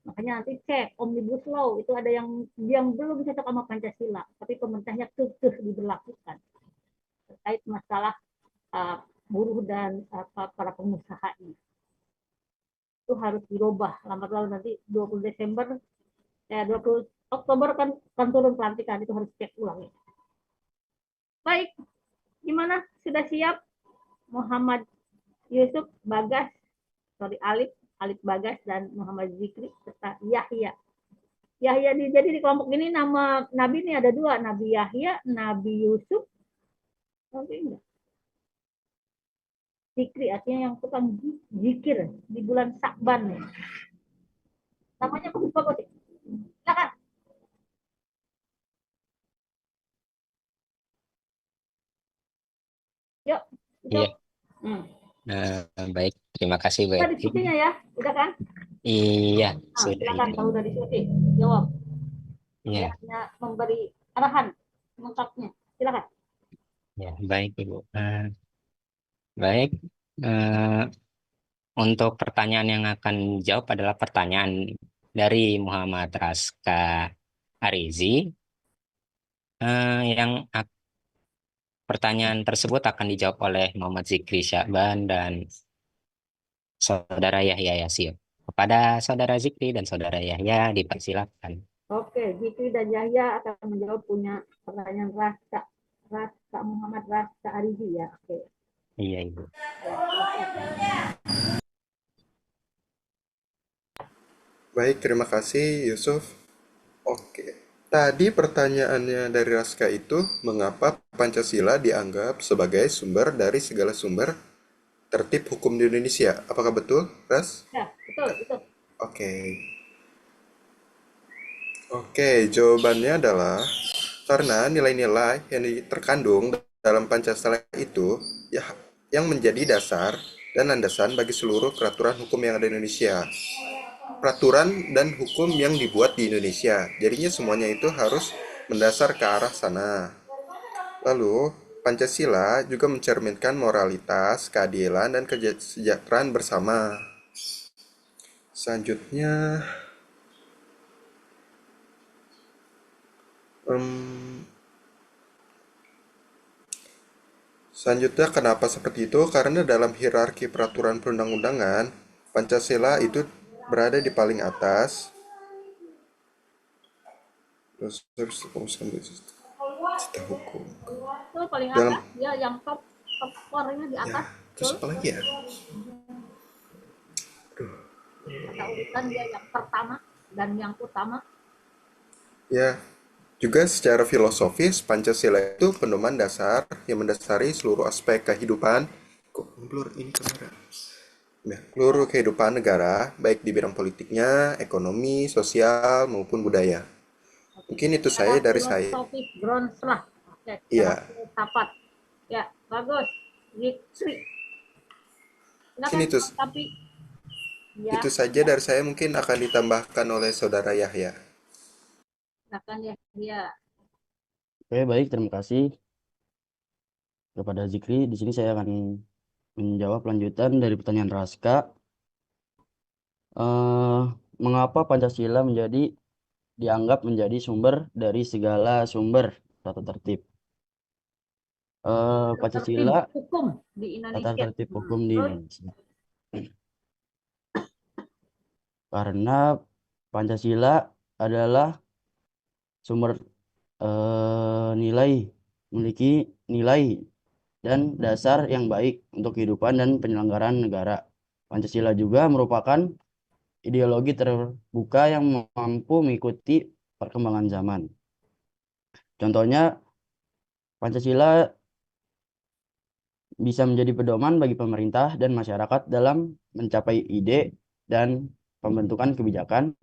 makanya nanti cek Omnibus Law itu ada yang belum cocok sama Pancasila, tapi pemerintahnya kekeh diberlakukan terkait masalah buruh dan para pengusaha ini. Itu harus dirubah. Lambat laun nanti 20 Desember 20 Oktober kan turun pelantikan, itu harus cek ulang. Baik, gimana? Sudah siap? Muhammad Yusuf, Bagas, Alif Bagas, dan Muhammad Zikri, serta Yahya. Yahya jadi di kelompok ini nama Nabi ini ada dua, Nabi Yahya, Nabi Yusuf. Oke, enggak? Zikri artinya yang tukang zikir di bulan Syakban. Namanya bagus-bagus. Silakan. Yuk. Iya. Baik, terima kasih Bu Udah Eti. diskusinya ya, udah kan? Iya, sudah. Silakan kalau udah diskusi, jawab. Iya. Hanya memberi arahan lengkapnya. Silakan. Ya, baik Ibu. Baik, untuk pertanyaan yang akan dijawab adalah pertanyaan dari Muhammad Raska Arizi. Yang pertanyaan tersebut akan dijawab oleh Muhammad Zikri Syakban dan Saudara Yahya Yasir. Kepada Saudara Zikri dan Saudara Yahya dipersilakan. Oke, Zikri dan Yahya akan menjawab punya pertanyaan Raska Muhammad Raska Arizi ya. Oke. Iya Ibu. Baik, terima kasih Yusuf. Oke. Tadi pertanyaannya dari Raska itu, mengapa Pancasila dianggap sebagai sumber dari segala sumber tertib hukum di Indonesia? Apakah betul, Ras? Ya, betul. Oke, jawabannya adalah karena nilai-nilai yang terkandung dalam Pancasila itu ya yang menjadi dasar dan landasan bagi seluruh peraturan hukum yang ada di Indonesia. Peraturan dan hukum yang dibuat di Indonesia. Jadinya semuanya itu harus mendasar ke arah sana. Lalu, Pancasila juga mencerminkan moralitas, keadilan, dan kesejahteraan bersama. Selanjutnya, kenapa seperti itu? Karena dalam hierarki peraturan perundang-undangan, Pancasila itu berada di paling atas. Cita hukum. Itu paling atas, ya yang top skornya di atas. Ya, terus apa lagi ya? Ada urutan dia yang pertama dan yang utama. Ya, juga secara filosofis Pancasila itu pedoman dasar yang mendasari seluruh aspek kehidupan. Seluruh kehidupan negara, baik di bidang politiknya, ekonomi, sosial, maupun budaya. Mungkin itu saya dari saya. Filosofis Brons lah. Oke, Iya. Tapat. Ya, bagus. Zikri. Mungkin itu, itu saja dari saya, mungkin akan ditambahkan oleh Saudara Yahya. Silakan ya. Oke, baik, terima kasih kepada Zikri. Di sini saya akan menjawab lanjutan dari pertanyaan Raska. Mengapa Pancasila dianggap menjadi sumber dari segala sumber tata tertib? Pancasila hukum di Indonesia. Tata tertib hukum di Indonesia. Karena Pancasila adalah sumber memiliki nilai dan dasar yang baik untuk kehidupan dan penyelenggaraan negara. Pancasila juga merupakan ideologi terbuka yang mampu mengikuti perkembangan zaman. Contohnya, Pancasila bisa menjadi pedoman bagi pemerintah dan masyarakat dalam mencapai ide dan pembentukan kebijakan.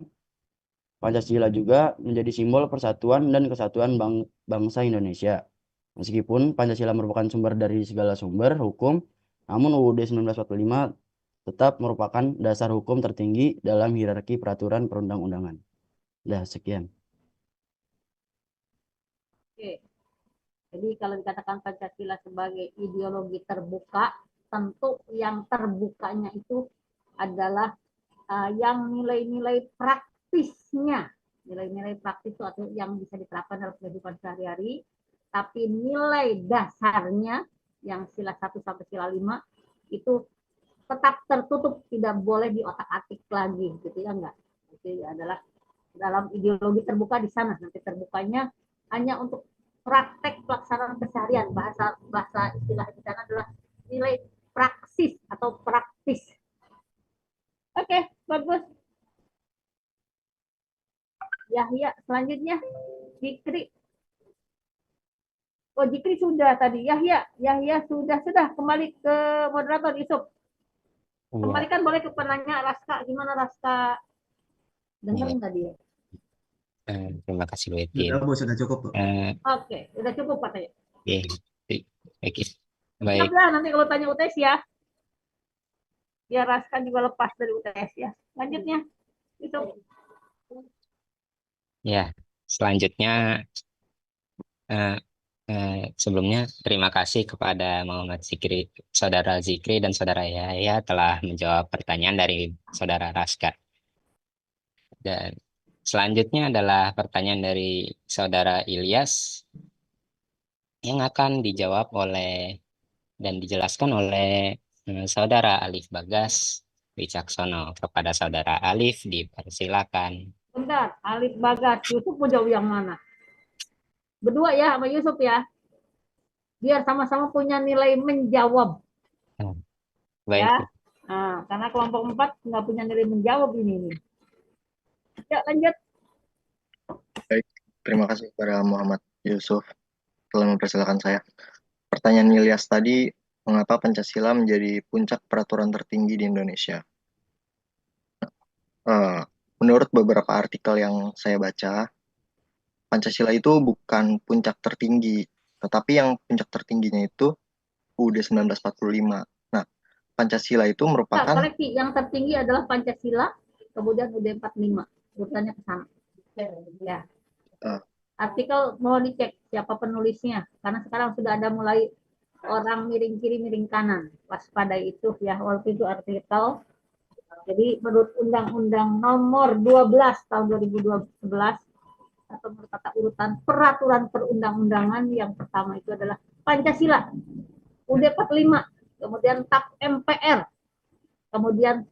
Pancasila juga menjadi simbol persatuan dan kesatuan bangsa Indonesia. Meskipun Pancasila merupakan sumber dari segala sumber hukum, namun UUD 1945 tetap merupakan dasar hukum tertinggi dalam hierarki peraturan perundang-undangan. Dah, sekian. Oke. Jadi kalau dikatakan Pancasila sebagai ideologi terbuka, tentu yang terbukanya itu adalah yang nilai-nilai praktisnya. Nilai-nilai praktis itu atau yang bisa diterapkan dalam kehidupan sehari-hari, tapi nilai dasarnya yang sila 1 sampai sila 5 itu tetap tertutup, tidak boleh diotak-atik lagi, gitu ya enggak. Itu adalah dalam ideologi terbuka di sana. Nanti terbukanya hanya untuk praktek pelaksanaan keseharian. Bahasa istilah di sana adalah nilai praksis atau praktis. Oke, bagus. Yahya, selanjutnya Jikri. Oh, Jikri sudah tadi. Yahya sudah kembali ke moderator Yusuf. Kembalikan boleh ke penanya Raska. Gimana Raska? Dengerin tadi ya. Terima kasih Bu Etin. Sudah cukup, Bu. Oke, udah cukup katanya. Baik. Siap lah nanti kalau tanya UTS ya. Biar Raska juga lepas dari UTS ya. Lanjutnya, itu. Ya, selanjutnya sebelumnya terima kasih kepada Muhammad Zikri, Saudara Zikri dan Saudara Yahya telah menjawab pertanyaan dari Saudara Raska. Dan selanjutnya adalah pertanyaan dari Saudara Ilyas yang akan dijawab oleh dan dijelaskan oleh Saudara Alif Bagas Wicaksono. Kepada Saudara Alif dipersilakan. Bentar, Alif Bagas, Yusuf mau jawab yang mana? Berdua ya sama Yusuf ya. Biar sama-sama punya nilai menjawab. Baik. Ya. Nah, karena kelompok 4 nggak punya nilai menjawab ini. Ya, lanjut. Baik, terima kasih kepada Muhammad Yusuf telah mempersilakan saya. Pertanyaan Ilyas tadi, mengapa Pancasila menjadi puncak peraturan tertinggi di Indonesia? Menurut beberapa artikel yang saya baca, Pancasila itu bukan puncak tertinggi, tetapi yang puncak tertingginya itu UUD 1945. Nah, Pancasila itu merupakan... koreksi, yang tertinggi adalah Pancasila, kemudian UUD 45. Urutannya ke sana. Ya. Artikel mau dicek siapa penulisnya, karena sekarang sudah ada mulai orang miring kiri, miring kanan. Waspada itu ya, walaupun itu artikel. Jadi menurut Undang-Undang Nomor 12 tahun 2011 atau menurut kata urutan peraturan perundang-undangan yang pertama itu adalah Pancasila, UUD 45, kemudian TAP MPR, kemudian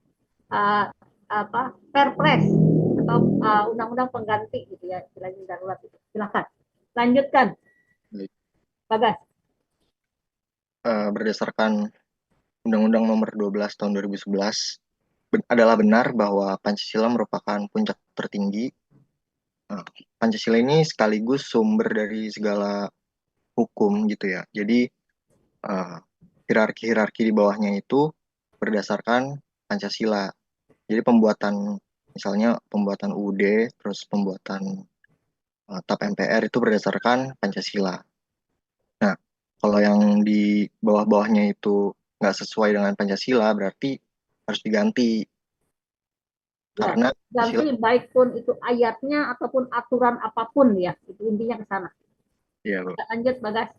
Perpres atau undang-undang pengganti gitu ya, istilahnya darurat itu. Silakan lanjutkan, Bagas. Berdasarkan Undang-Undang Nomor 12 tahun 2011 adalah benar bahwa Pancasila merupakan puncak tertinggi. Pancasila ini sekaligus sumber dari segala hukum gitu ya. Jadi hierarki di bawahnya itu berdasarkan Pancasila. Jadi misalnya pembuatan UUD, terus pembuatan TAP MPR itu berdasarkan Pancasila. Nah, kalau yang di bawah-bawahnya itu nggak sesuai dengan Pancasila, berarti harus diganti. Karena ganti baik pun itu ayatnya ataupun aturan apapun ya, itu intinya ke sana. Iya, Bu. Lanjut, Bagas.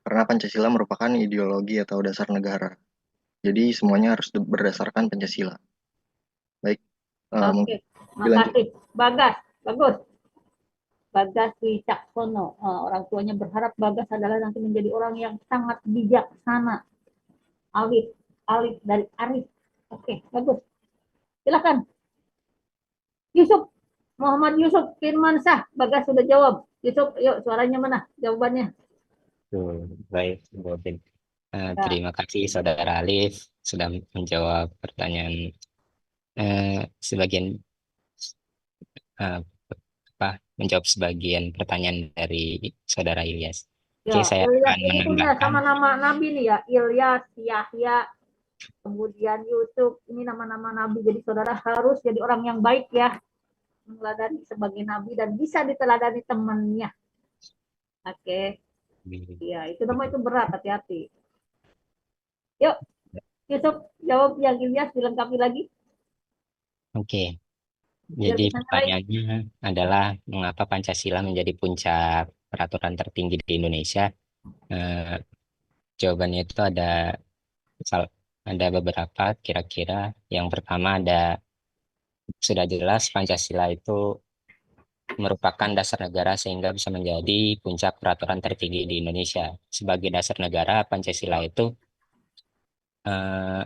Karena Pancasila merupakan ideologi atau dasar negara. Jadi semuanya harus berdasarkan Pancasila. Baik. Oke, makasih. Bagas, bagus. Bagas Wicaksono. Orang tuanya berharap Bagas adalah nanti menjadi orang yang sangat bijaksana. Alif dari Arif. Oke, bagus. Silakan. Yusuf, Muhammad Yusuf Firmansyah, Bagas sudah jawab. Yusuf, yuk suaranya mana? Jawabannya. Tuh, baik, Bu Etin. Ya, Terima kasih Saudara Alif sudah menjawab pertanyaan sebagian eh, apa menjawab sebagian pertanyaan dari Saudara Ilyas. Oke, ya, saya Ilyas akan ini punya menambahkan. sama nama Nabi nih ya. Ilyas, Yahya, kemudian Yusuf. Ini nama-nama Nabi. Jadi saudara harus jadi orang yang baik ya. Meneladani sebagai Nabi dan bisa diteladani temannya. Oke. Ya, itu nama itu berat. Hati-hati. Yuk, Yusuf jawab yang Ilyas dilengkapi lagi. Oke, Biar jadi bisa nilai. pertanyaannya adalah mengapa Pancasila menjadi puncak peraturan tertinggi di Indonesia? Eh, Jawabannya itu ada beberapa kira-kira. Yang pertama sudah jelas Pancasila itu merupakan dasar negara sehingga bisa menjadi puncak peraturan tertinggi di Indonesia. Sebagai dasar negara, Pancasila itu eh,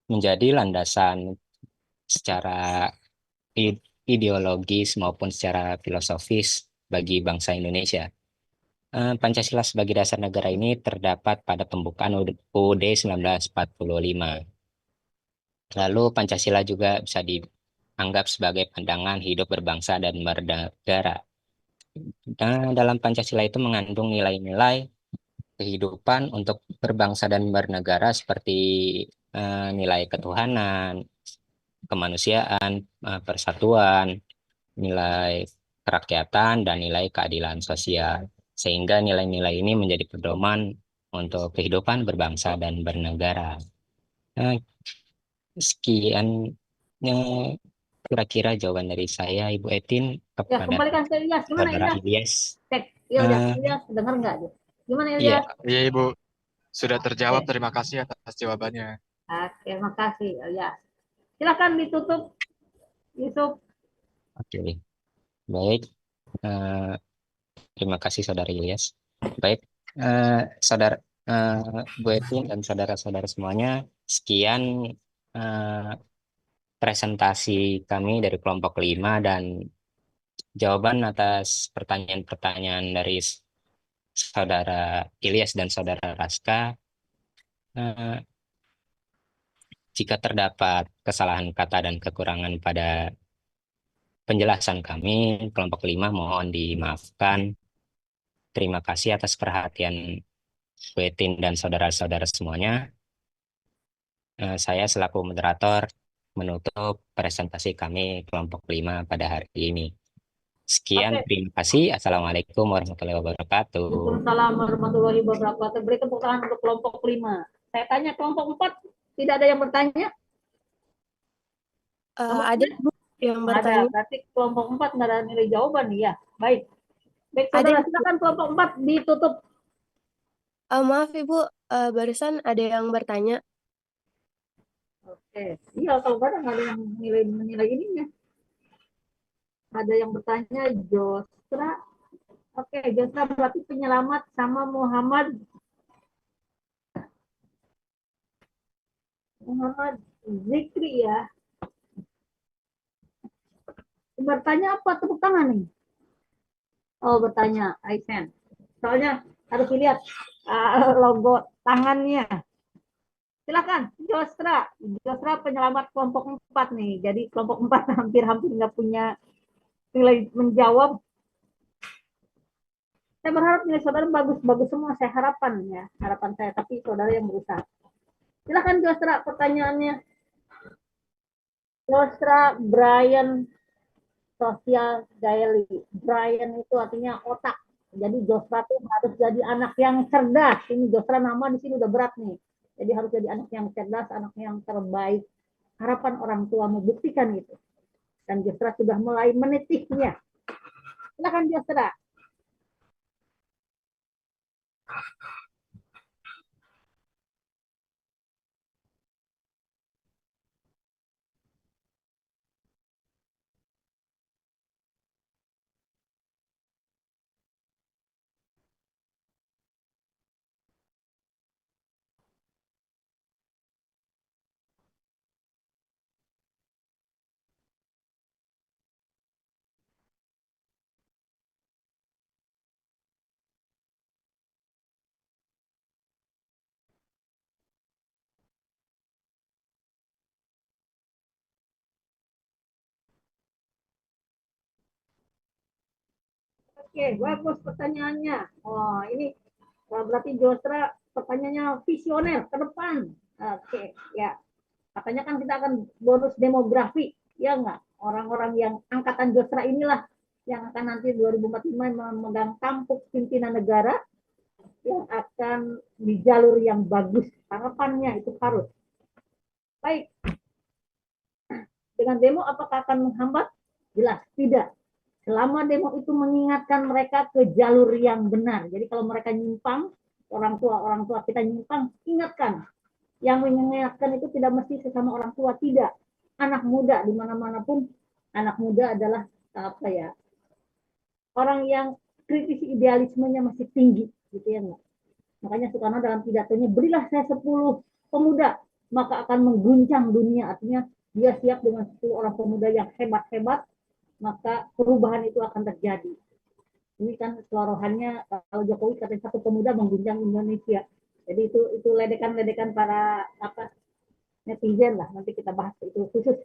menjadi landasan secara ideologis maupun secara filosofis bagi bangsa Indonesia. Pancasila sebagai dasar negara ini terdapat pada pembukaan UUD 1945. Lalu Pancasila juga bisa dianggap sebagai pandangan hidup berbangsa dan bernegara. Nah, dalam Pancasila itu mengandung nilai-nilai kehidupan untuk berbangsa dan bernegara seperti nilai ketuhanan, kemanusiaan, persatuan, nilai kerakyatan, dan nilai keadilan sosial. Sehingga nilai-nilai ini menjadi pedoman untuk kehidupan berbangsa dan bernegara. Nah, sekian kira-kira jawaban dari saya, Ibu Etin, Ya, kepada kembalikan ke Ilyas. Gimana Saudara Ilyas? Ilyas. Cek Ilyas. Eh, Ilyas, dengar nggak? Gimana iya, Ilyas? Iya, Ibu. Sudah terjawab. Oke. Terima kasih atas jawabannya. Oke, makasih Ilyas. Silakan ditutup, Yusuf. oke. Baik. Eh, Terima kasih Saudara Ilyas. Baik, eh, saudara Bu Etin dan saudara-saudara semuanya, sekian eh, presentasi kami dari kelompok 5 dan jawaban atas pertanyaan-pertanyaan dari Saudara Ilyas dan Saudara Raska. Eh, Jika terdapat kesalahan kata dan kekurangan pada penjelasan kami, kelompok 5 mohon dimaafkan. Terima kasih atas perhatian Bu Etin dan saudara-saudara semuanya. Saya selaku moderator menutup presentasi kami kelompok 5 pada hari ini. Sekian, Oke. terima kasih. Assalamualaikum warahmatullahi wabarakatuh. Waalaikumsalam warahmatullahi wabarakatuh. Beri tepuk tangan untuk kelompok 5. Saya tanya kelompok 4, tidak ada yang bertanya? Ada Bu yang Ada, bertanya. berarti kelompok 4 nggak ada nilai jawaban nih ya. Baik. Baik, Ada saudara, yang, silakan kelompok 4 ditutup. maaf Ibu, barusan ada yang bertanya. Oke. Iya, kalau nggak ada yang nilai ininya. Ada yang bertanya, Jostra. Oke, Jostra berarti penyelamat sama Muhammad Zikri ya. Bertanya apa? Tepuk tangan nih. Oh, bertanya, Aizen. Soalnya harus dilihat logo tangannya. Silakan, Jostra. Jostra penyelamat kelompok 4 nih. Jadi kelompok 4 hampir-hampir nggak punya nilai menjawab. Saya berharap nilai saudara bagus-bagus semua. Saya harapan ya, harapan saya. Tapi saudara yang berusaha. Silakan Jostra, pertanyaannya. Jostra Brian Social Daily. Brian itu artinya otak. Jadi Jostra tuh harus jadi anak yang cerdas. Ini Jostra nama di sini udah berat nih. Jadi harus jadi anak yang cerdas, anak yang terbaik. Harapan orang tua membuktikan itu. Dan Jostra sudah mulai menitiknya. Silakan Jostra. Oke, bagus pertanyaannya. Oh, ini berarti Josra pertanyaannya visioner ke depan. Oke, ya. Katanya kan kita akan bonus demografi, ya enggak? Orang-orang yang angkatan Josra inilah yang akan nanti 2045 memegang tampuk pimpinan negara yang akan di jalur yang bagus. Harapannya itu harus. Baik. Dengan demo apakah akan menghambat? Jelas tidak. Selama demo itu mengingatkan mereka ke jalur yang benar. Jadi kalau mereka nyimpang, orang tua kita nyimpang, ingatkan. Yang mengingatkan itu tidak mesti sesama orang tua, tidak. Anak muda di mana-mana pun, anak muda adalah apa ya? Orang yang kritis idealismenya masih tinggi, gitu ya. Makanya Soekarno dalam pidatonya, berilah saya 10 pemuda, maka akan mengguncang dunia. Artinya dia siap dengan 10 orang pemuda yang hebat-hebat, maka perubahan itu akan terjadi. Ini kan selorohannya kalau Jokowi katanya 1 pemuda mengguncang Indonesia. Jadi itu ledekan-ledekan para apa netizen lah. Nanti kita bahas itu khusus.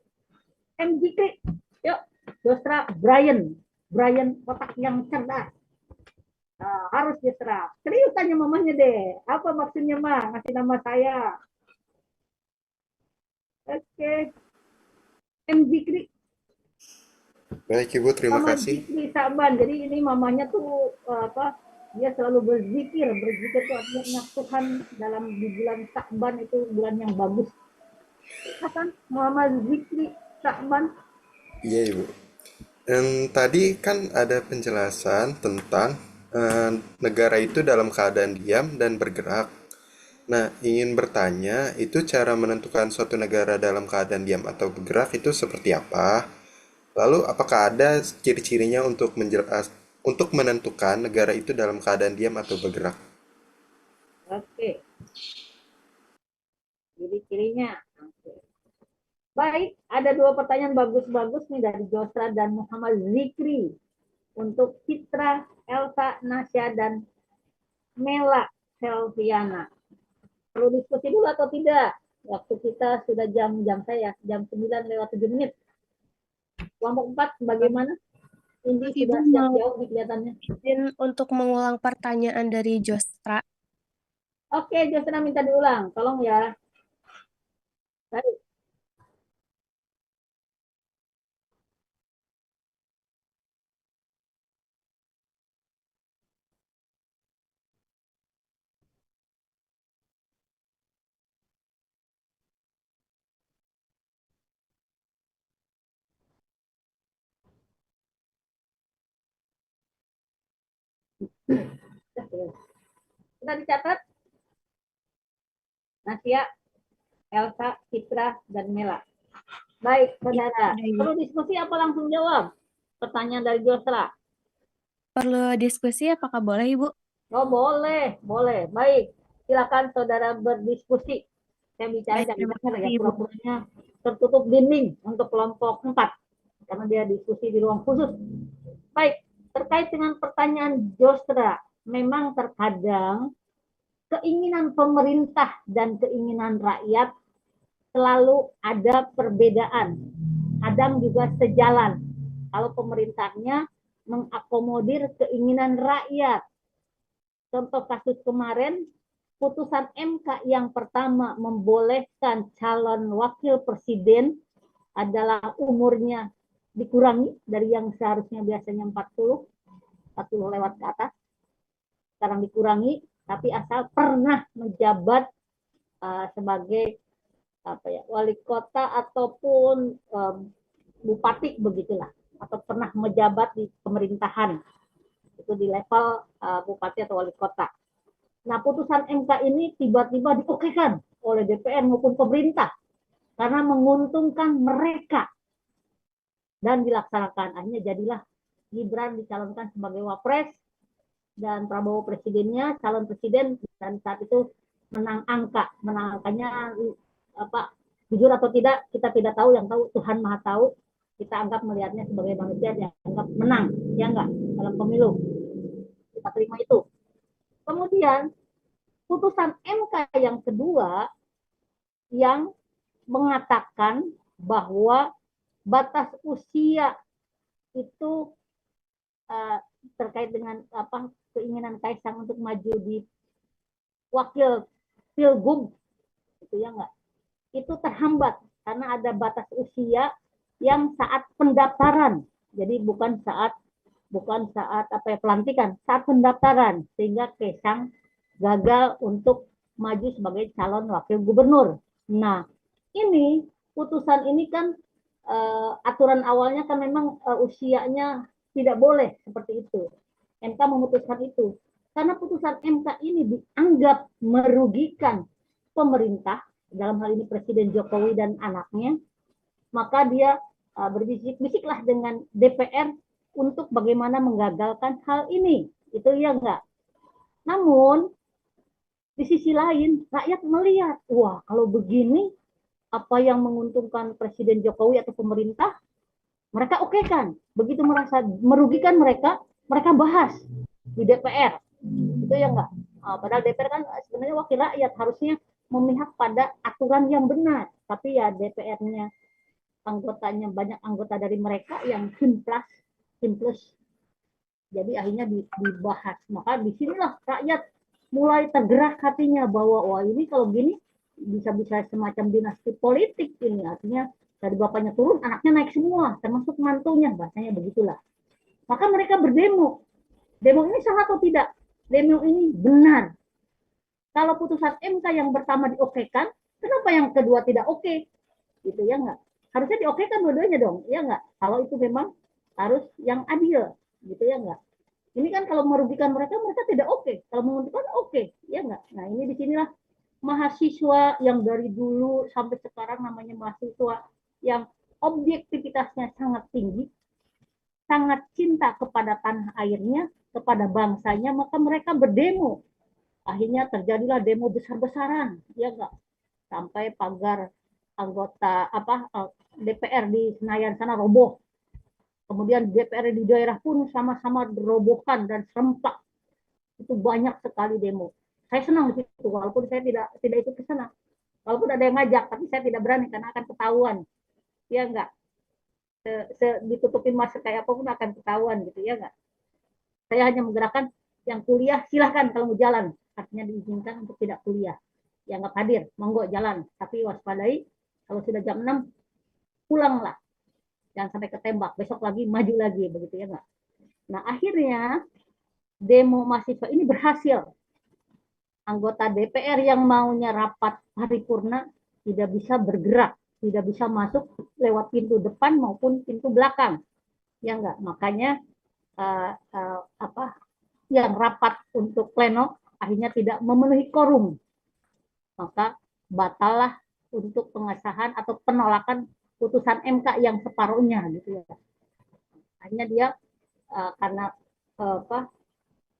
MJK, yuk, Jostra Brian otak yang cerdas. Harus Jostra. Serius tanya mamanya deh. Apa maksudnya mah ngasih nama saya? Oke. MJK. Baik Ibu, terima Mama kasih. Zikri Saban. Jadi ini mamanya tuh apa? Dia selalu berzikir. Berzikir itu artinya ingat Tuhan dalam di bulan Saban itu bulan yang bagus. Kan Mama Zikri Saban. Iya Ibu. Tadi kan ada penjelasan tentang negara itu dalam keadaan diam dan bergerak. Nah, ingin bertanya, itu cara menentukan suatu negara dalam keadaan diam atau bergerak itu seperti apa? Lalu, apakah ada ciri-cirinya untuk menentukan negara itu dalam keadaan diam atau bergerak? Oke. Jadi cirinya. Baik, ada 2 pertanyaan bagus-bagus nih dari Josra dan Muhammad Zikri untuk Citra, Elsa, Nasya, dan Mela Selviana. Perlu diskusi dulu atau tidak? Waktu kita sudah jam saya, jam 9:07. Kelompok 4 bagaimana? Ini Ibu sudah siap mau jawab nih kelihatannya. izin untuk mengulang pertanyaan dari Jostra. Oke, Josra minta diulang. Tolong ya. Baik. Sudah dicatat? Nasya, Elsa, Citra, dan Mela. Baik, saudara. Perlu diskusi apa langsung jawab? Pertanyaan dari Josra. Perlu diskusi apakah boleh, Ibu? Oh, boleh. Baik, silakan saudara berdiskusi. Saya bicara Baik, terima jangan kasih, ya, Ibu. pura-puranya tertutup dinding untuk kelompok 4. Karena dia diskusi di ruang khusus. Baik, terkait dengan pertanyaan Josra, memang terkadang keinginan pemerintah dan keinginan rakyat selalu ada perbedaan. Kadang juga sejalan. Kalau pemerintahnya mengakomodir keinginan rakyat. Contoh kasus kemarin, putusan MK yang pertama membolehkan calon wakil presiden adalah umurnya dikurangi dari yang seharusnya biasanya 40 lewat ke atas. Sekarang dikurangi, tapi asal pernah menjabat sebagai wali kota ataupun bupati begitulah, atau pernah menjabat di pemerintahan itu di level bupati atau wali kota. Nah, putusan MK ini tiba-tiba diokekan oleh DPR maupun pemerintah karena menguntungkan mereka dan dilaksanakan. Akhirnya jadilah Gibran dicalonkan sebagai wapres dan Prabowo presidennya, calon presiden, dan saat itu menang angkanya jujur atau tidak kita tidak tahu, yang tahu Tuhan Maha Tahu. Kita anggap melihatnya sebagai manusia yang anggap menang, ya enggak, dalam pemilu. Kita terima itu. Kemudian putusan MK yang kedua yang mengatakan bahwa batas usia itu terkait dengan apa keinginan Kaisang untuk maju di wakil pilgub itu ya enggak, itu terhambat karena ada batas usia yang saat pendaftaran. Jadi bukan saat apa ya pelantikan, saat pendaftaran, sehingga Kaisang gagal untuk maju sebagai calon wakil gubernur. Nah, ini putusan ini kan aturan awalnya kan memang usianya tidak boleh seperti itu. MK memutuskan itu. Karena putusan MK ini dianggap merugikan pemerintah, dalam hal ini Presiden Jokowi dan anaknya, maka dia berbisik-bisiklah dengan DPR untuk bagaimana menggagalkan hal ini. Itu ya enggak. Namun, di sisi lain, rakyat melihat, wah kalau begini, apa yang menguntungkan Presiden Jokowi atau pemerintah, mereka okekan. Begitu merasa merugikan mereka, mereka bahas di DPR. Itu ya enggak. Padahal DPR kan sebenarnya wakil rakyat, harusnya memihak pada aturan yang benar. Tapi ya DPR-nya, anggotanya, banyak anggota dari mereka yang simplus. Jadi akhirnya dibahas. Maka disinilah rakyat mulai tergerak hatinya bahwa wah ini kalau gini bisa-bisa semacam dinasti politik ini. Artinya dari bapaknya turun, anaknya naik semua, termasuk mantunya, bahasanya begitulah. Maka mereka berdemo. Demo ini salah atau tidak? Demo ini benar. Kalau putusan MK yang pertama diokekan, kenapa yang kedua tidak oke? Gitu ya enggak? Harusnya diokekan dua-duanya dong, ya enggak? Kalau itu memang harus yang adil, gitu ya enggak? Ini kan kalau merugikan mereka, mereka tidak oke. Kalau menguntungkan oke, ya enggak? Nah ini disinilah mahasiswa yang dari dulu sampai sekarang namanya mahasiswa yang objektivitasnya sangat tinggi, sangat cinta kepada tanah airnya, kepada bangsanya, maka mereka berdemo. Akhirnya terjadilah demo besar-besaran, ya enggak? Sampai pagar anggota DPR di Senayan sana roboh. Kemudian DPR di daerah pun sama-sama robohkan dan serempak. Itu banyak sekali demo. Saya senang di situ, walaupun saya tidak ikut ke sana. Walaupun ada yang ngajak, tapi saya tidak berani karena akan ketahuan. Ya enggak? Ditutupin masker kayak apapun akan ketahuan gitu ya enggak? Saya hanya menggerakkan yang kuliah silahkan kalau mau jalan. Artinya diizinkan untuk tidak kuliah. Yang nggak hadir, monggo jalan. Tapi waspadai, kalau sudah jam 6, pulanglah. Jangan sampai ketembak. Besok lagi, maju lagi. Begitu ya enggak? Nah, akhirnya demo mahasiswa ini berhasil. Anggota DPR yang maunya rapat paripurna tidak bisa bergerak. Tidak bisa masuk lewat pintu depan maupun pintu belakang. Ya enggak? Makanya yang rapat untuk pleno akhirnya tidak memenuhi quorum, maka batallah untuk pengesahan atau penolakan putusan MK yang separuhnya gitu ya. Akhirnya dia karena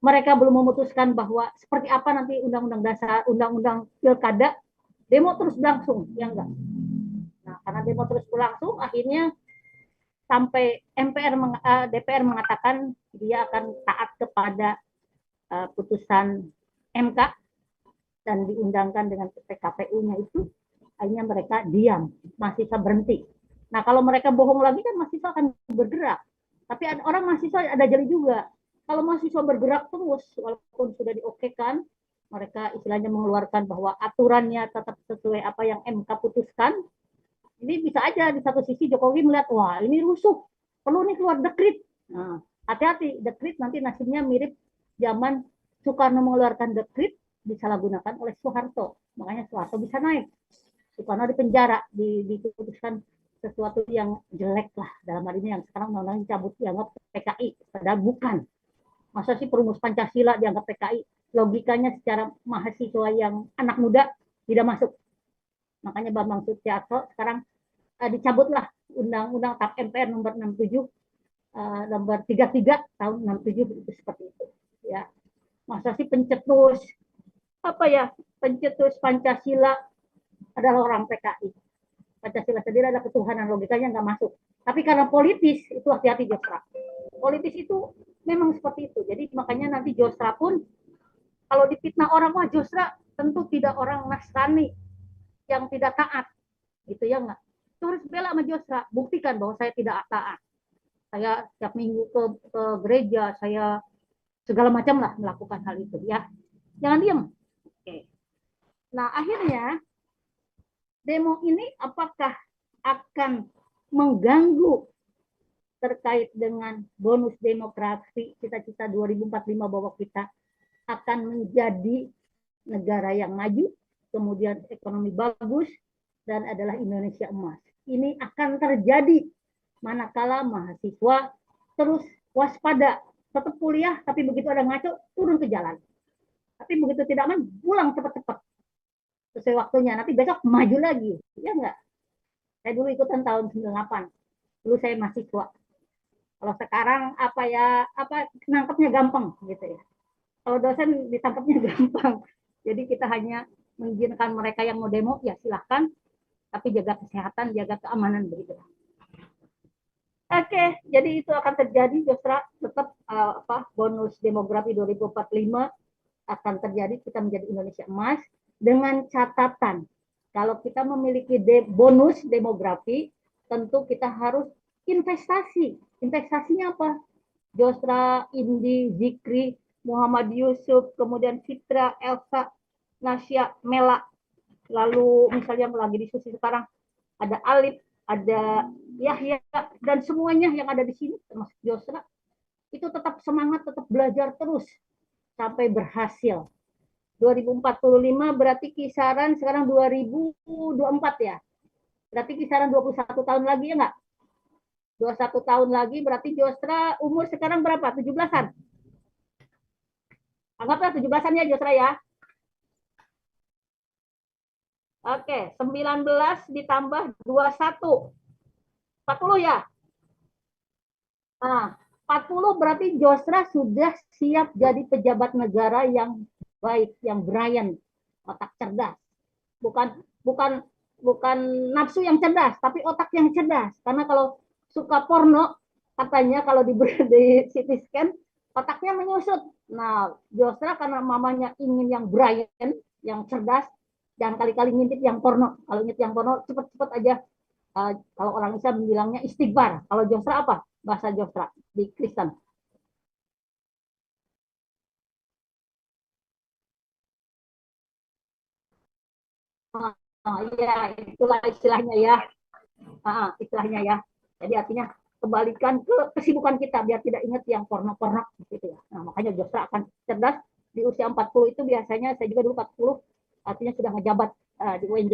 mereka belum memutuskan bahwa seperti apa nanti undang-undang dasar, undang-undang pilkada, demo terus berlangsung, ya enggak. Nah, karena demo terus berlangsung, akhirnya sampai DPR mengatakan dia akan taat kepada putusan MK dan diundangkan dengan PKPU-nya itu, akhirnya mereka diam, mahasiswa berhenti. Nah kalau mereka bohong lagi kan mahasiswa akan bergerak. Tapi orang mahasiswa ada jeli juga. Kalau mahasiswa bergerak terus, walaupun sudah diokekan, mereka istilahnya mengeluarkan bahwa aturannya tetap sesuai apa yang MK putuskan. Ini bisa aja di satu sisi Jokowi melihat, wah ini rusuh, perlu nih keluar dekrit. Nah, hati-hati, dekrit nanti nasibnya mirip zaman Soekarno mengeluarkan dekrit disalahgunakan oleh Soeharto. Makanya Soeharto bisa naik. Soekarno di penjara, diputuskan sesuatu yang jelek lah. Dalam hal ini yang sekarang undang-undang dicabut dianggap PKI. Padahal bukan. Masa sih perumus Pancasila dianggap PKI? Logikanya secara mahasiswa yang anak muda tidak masuk. Makanya Bambang Sucipto sekarang dicabutlah Undang-Undang TAP MPR nomor 67 nomor 33 tahun 67 itu seperti itu. Ya, masa sih pencetus Pancasila adalah orang PKI. Pancasila sendiri adalah ketuhanan, logikanya nggak masuk. Tapi karena politis itu hati-hati Josra. Politis itu memang seperti itu. Jadi makanya nanti Josra pun kalau difitnah orang, wah Josra tentu tidak orang Nasrani yang tidak taat, gitu ya nggak? Itu harus bela sama Josra, buktikan bahwa saya tidak taat. Saya setiap minggu ke gereja, saya segala macam lah melakukan hal itu ya. Jangan diam. Oke. Nah, akhirnya demo ini apakah akan mengganggu terkait dengan bonus demografi cita-cita 2045 bahwa kita akan menjadi negara yang maju, kemudian ekonomi bagus, dan adalah Indonesia emas. Ini akan terjadi manakala mahasiswa terus waspada, tetap kuliah, tapi begitu ada ngaco, turun ke jalan. Tapi begitu tidak aman, pulang cepat-cepat. Sesuai waktunya, nanti besok maju lagi. Ya enggak? Saya dulu ikutan tahun 98. Dulu saya mahasiswa. Kalau sekarang nangkepnya gampang gitu ya. Kalau dosen ditangkapnya gampang. Jadi kita hanya mengizinkan mereka yang mau demo, ya silahkan. Tapi jaga kesehatan, jaga keamanan begitu. Oke, jadi itu akan terjadi, Josra, tetap bonus demografi 2045 akan terjadi, kita menjadi Indonesia emas, dengan catatan, kalau kita memiliki bonus demografi, tentu kita harus investasi. Investasinya apa? Josra, Indi, Zikri, Muhammad Yusuf, kemudian Fitra, Elsa, Nasya, Mela, lalu misalnya lagi diskusi sekarang, ada Alif, ada Yahya, dan semuanya yang ada di sini, termasuk Josra, itu tetap semangat, tetap belajar terus sampai berhasil. 2045 berarti kisaran sekarang 2024 ya. Berarti kisaran 21 tahun lagi ya enggak? 21 tahun lagi berarti Josra umur sekarang berapa? 17-an? Anggaplah 17-an ya Josra ya. Oke, 19 ditambah 21. 40 ya? Nah, 40 berarti Josra sudah siap jadi pejabat negara yang baik, yang brilliant, otak cerdas. Bukan nafsu yang cerdas, tapi otak yang cerdas. Karena kalau suka porno, katanya kalau di CT scan, otaknya menyusut. Nah, Josra karena mamanya ingin yang brilliant, yang cerdas, jangan kali-kali ngintip yang porno. Kalau ngintip yang porno, cepet-cepet aja. Kalau orang Islam bilangnya istighfar. Kalau Josra apa? Bahasa Josra di Kristen. Ya, itulah istilahnya ya. Istilahnya ya. Jadi artinya kembalikan ke kesibukan kita biar tidak ingat yang porno-porno gitu ya. Nah, makanya Josra akan cerdas di usia 40 itu biasanya saya juga dulu 40 artinya sudah ngejabat di UNJ,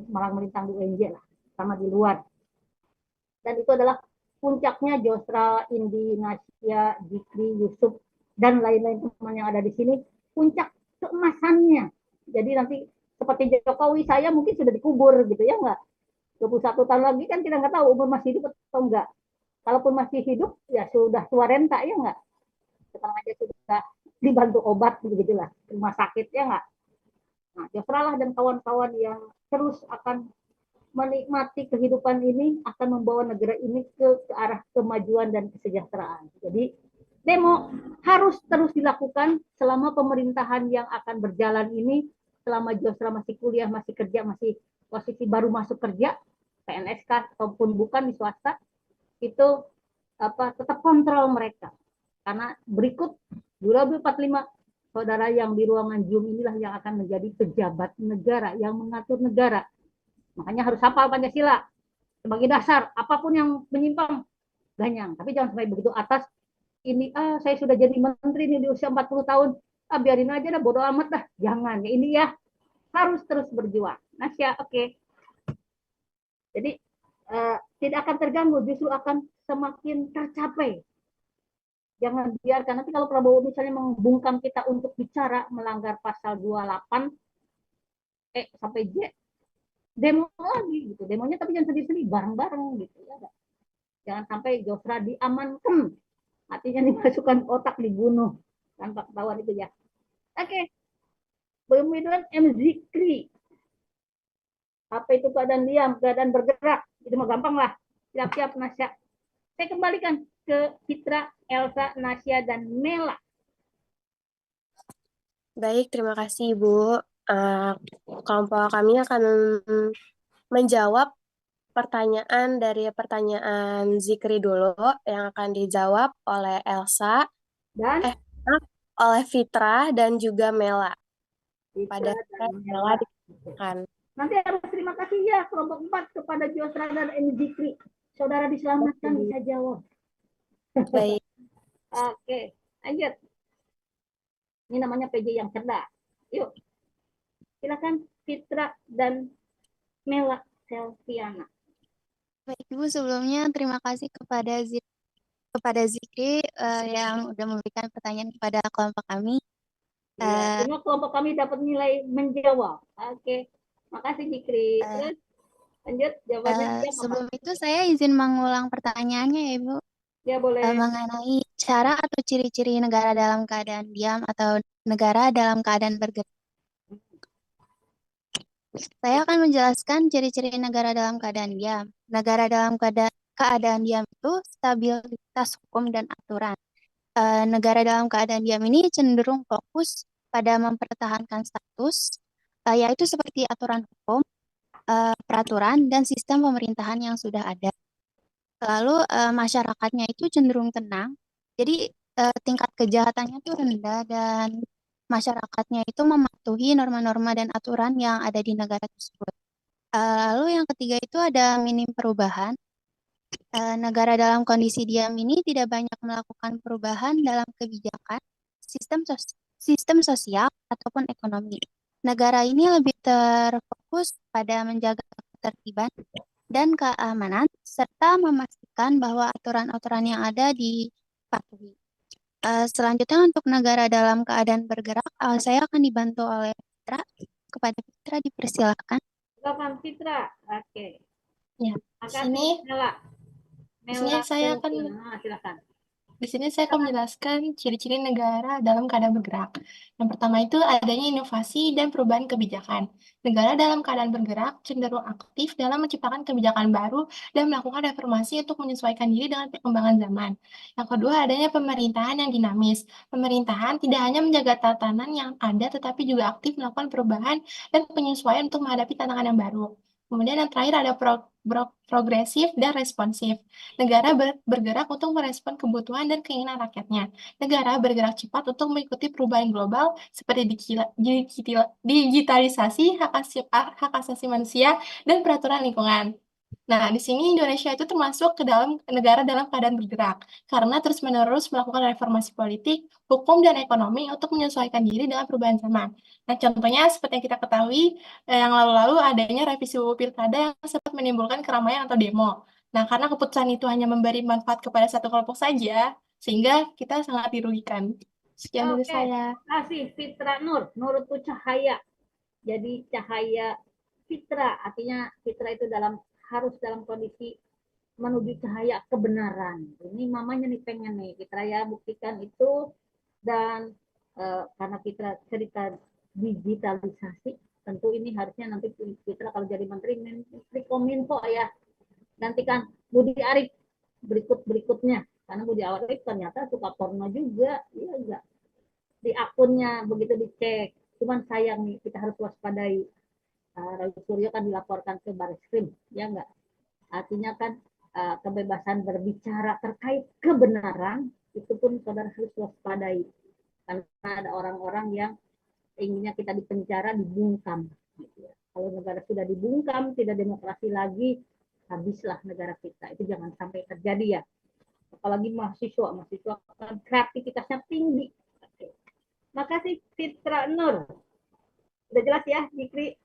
malah melintang di UNJ lah, sama di luar. Dan itu adalah puncaknya Josra, Indi, Nasya, Zikri, Yusuf, dan lain-lain teman yang ada di sini, puncak keemasannya. Jadi nanti seperti Jokowi, saya mungkin sudah dikubur gitu ya enggak? 21 tahun lagi kan kita nggak tahu umur masih hidup atau enggak. Kalaupun masih hidup, ya sudah tua renta ya enggak? Sekarang aja sudah dibantu obat begitulah, rumah sakit ya enggak? Nah, Josra lah dan kawan-kawan yang terus akan menikmati kehidupan ini akan membawa negara ini ke arah kemajuan dan kesejahteraan. Jadi demo harus terus dilakukan selama pemerintahan yang akan berjalan ini, selama Josra masih kuliah, masih kerja, masih posisi baru masuk kerja, PNS ataupun bukan di swasta, itu tetap kontrol mereka. Karena berikut 2045 saudara yang di ruangan Zoom inilah yang akan menjadi pejabat negara, yang mengatur negara. Makanya harus hafal Pancasila sebagai dasar. Apapun yang menyimpang, ganyang. Tapi jangan sampai begitu atas, ini saya sudah jadi menteri nih di usia 40 tahun, biarin aja dah, bodo amat dah. Jangan, ya ini ya, harus terus berjuang. Nasya, oke. Jadi tidak akan terganggu, justru akan semakin tercapai. Jangan biarkan, nanti kalau Prabowo misalnya membungkam kita untuk bicara melanggar pasal 28 sampai J, demo lagi gitu, demonya tapi jangan sendiri-sendiri, bareng-bareng gitu ya. Jangan sampai Josra diamankan, artinya dimasukkan otak, dibunuh tanpa ketahuan itu ya. Oke. Kemudian Zikri, apa itu keadaan diam, keadaan bergerak, itu mah gampang lah. Siap-siap Nasya. Saya kembalikan ke Fitra, Elsa, Nasya, dan Mela. Baik, terima kasih Ibu. Kelompok kami akan menjawab pertanyaan dari pertanyaan Zikri dulu yang akan dijawab oleh Elsa, Dan oleh Fitra dan juga Mela. Fitra Pada dan Mela Mela. dikatakan. Nanti harus terima kasih ya kelompok 4 kepada Josra dan Zikri. Saudara diselamatkan bisa jawab. Baik. Oke, lanjut. Ini namanya PJ yang cerdas. Yuk, silakan Fitra dan Mela Selviana. Baik, Ibu, sebelumnya terima kasih kepada Zikri yang udah memberikan pertanyaan kepada kelompok kami. Ya, semua kelompok kami dapat nilai menjawab. Oke, makasih Zikri. Terus lanjut jawabannya dia apa? Sebelum itu saya izin mengulang pertanyaannya ya, Ibu. Ya, boleh. Mengenai cara atau ciri-ciri negara dalam keadaan diam atau negara dalam keadaan bergerak. Saya akan menjelaskan ciri-ciri negara dalam keadaan diam. Negara dalam keadaan diam itu stabilitas hukum dan aturan. Negara dalam keadaan diam ini cenderung fokus pada mempertahankan status, yaitu seperti aturan hukum, peraturan, dan sistem pemerintahan yang sudah ada. Lalu masyarakatnya itu cenderung tenang, jadi tingkat kejahatannya itu rendah dan masyarakatnya itu mematuhi norma-norma dan aturan yang ada di negara tersebut. Lalu yang ketiga itu ada minim perubahan. Negara dalam kondisi diam ini tidak banyak melakukan perubahan dalam kebijakan, sistem sosial, ataupun ekonomi. Negara ini lebih terfokus pada menjaga ketertiban dan keamanan, serta memastikan bahwa aturan-aturan yang ada dipatuhi. Selanjutnya untuk negara dalam keadaan bergerak, saya akan dibantu oleh Fitra. Kepada Fitra dipersilakan. Silakan Fitra. Oke. Ya, Makasih Mela. Di sini saya akan silakan. Di sini saya akan menjelaskan ciri-ciri negara dalam keadaan bergerak. Yang pertama itu adanya inovasi dan perubahan kebijakan. Negara dalam keadaan bergerak cenderung aktif dalam menciptakan kebijakan baru dan melakukan reformasi untuk menyesuaikan diri dengan perkembangan zaman. Yang kedua, adanya pemerintahan yang dinamis. Pemerintahan tidak hanya menjaga tatanan yang ada, tetapi juga aktif melakukan perubahan dan penyesuaian untuk menghadapi tantangan yang baru. Kemudian yang terakhir ada progresif dan responsif. Negara bergerak untuk merespon kebutuhan dan keinginan rakyatnya. Negara bergerak cepat untuk mengikuti perubahan global seperti digitalisasi, hak asasi manusia, dan peraturan lingkungan. Nah, di sini Indonesia itu termasuk ke dalam negara dalam keadaan bergerak karena terus-menerus melakukan reformasi politik, hukum, dan ekonomi untuk menyesuaikan diri dengan perubahan zaman. Nah, contohnya seperti yang kita ketahui, yang lalu-lalu adanya revisi UU Pilkada yang sempat menimbulkan keramaian atau demo. Nah, karena keputusan itu hanya memberi manfaat kepada satu kelompok saja, sehingga kita sangat dirugikan. Sekian dari saya. Terima kasih Fitra Nur. Nur itu cahaya. Jadi cahaya Fitra, artinya Fitra itu harus dalam kondisi menuju cahaya kebenaran. Ini mamanya nih pengen nih Fitra ya buktikan itu. Dan karena Fitra cerita digitalisasi, tentu ini harusnya nanti Fitra kalau jadi menteri Kominfo ya, gantikan Budi Arif berikutnya, karena Budi Arif ternyata suka porno juga, iya enggak, di akunnya begitu dicek. Cuman sayang nih, kita harus waspadai. Roy Suryo kan dilaporkan ke Barreskrim, ya enggak, artinya kan kebebasan berbicara terkait kebenaran itu pun saudara harus waspadai, karena ada orang-orang yang inginnya kita dipenjara, dibungkam. Kalau negara sudah dibungkam, tidak demokrasi lagi, habislah negara kita. Itu jangan sampai terjadi ya. Apalagi mahasiswa kan kreativitasnya tinggi. Oke. Makasih Fitra Nur. Udah jelas ya, Zikri?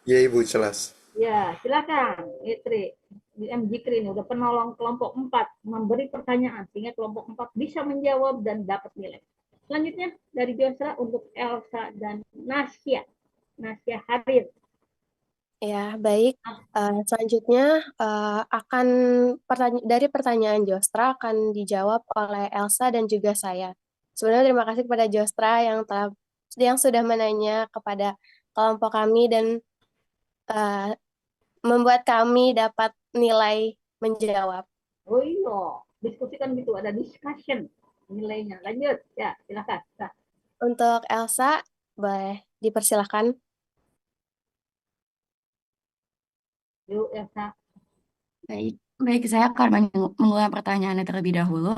Ya Ibu, jelas. Ya, silakan Fitri. Zikri ini udah penolong kelompok 4 memberi pertanyaan sehingga kelompok 4 bisa menjawab dan dapat nilai. Selanjutnya dari Josra untuk Elsa dan Nasya. Nasya Harir. Ya, baik. Selanjutnya akan dari pertanyaan Jostra akan dijawab oleh Elsa dan juga saya. Sebenarnya terima kasih kepada Jostra yang sudah menanya kepada kelompok kami dan membuat kami dapat nilai menjawab. Oh iya, diskusikan gitu, ada discussion nilainya. Lanjut, ya silakan. Untuk Elsa, boleh dipersilakan. Yuk, Elsa. Baik, saya akan mengulang pertanyaannya terlebih dahulu.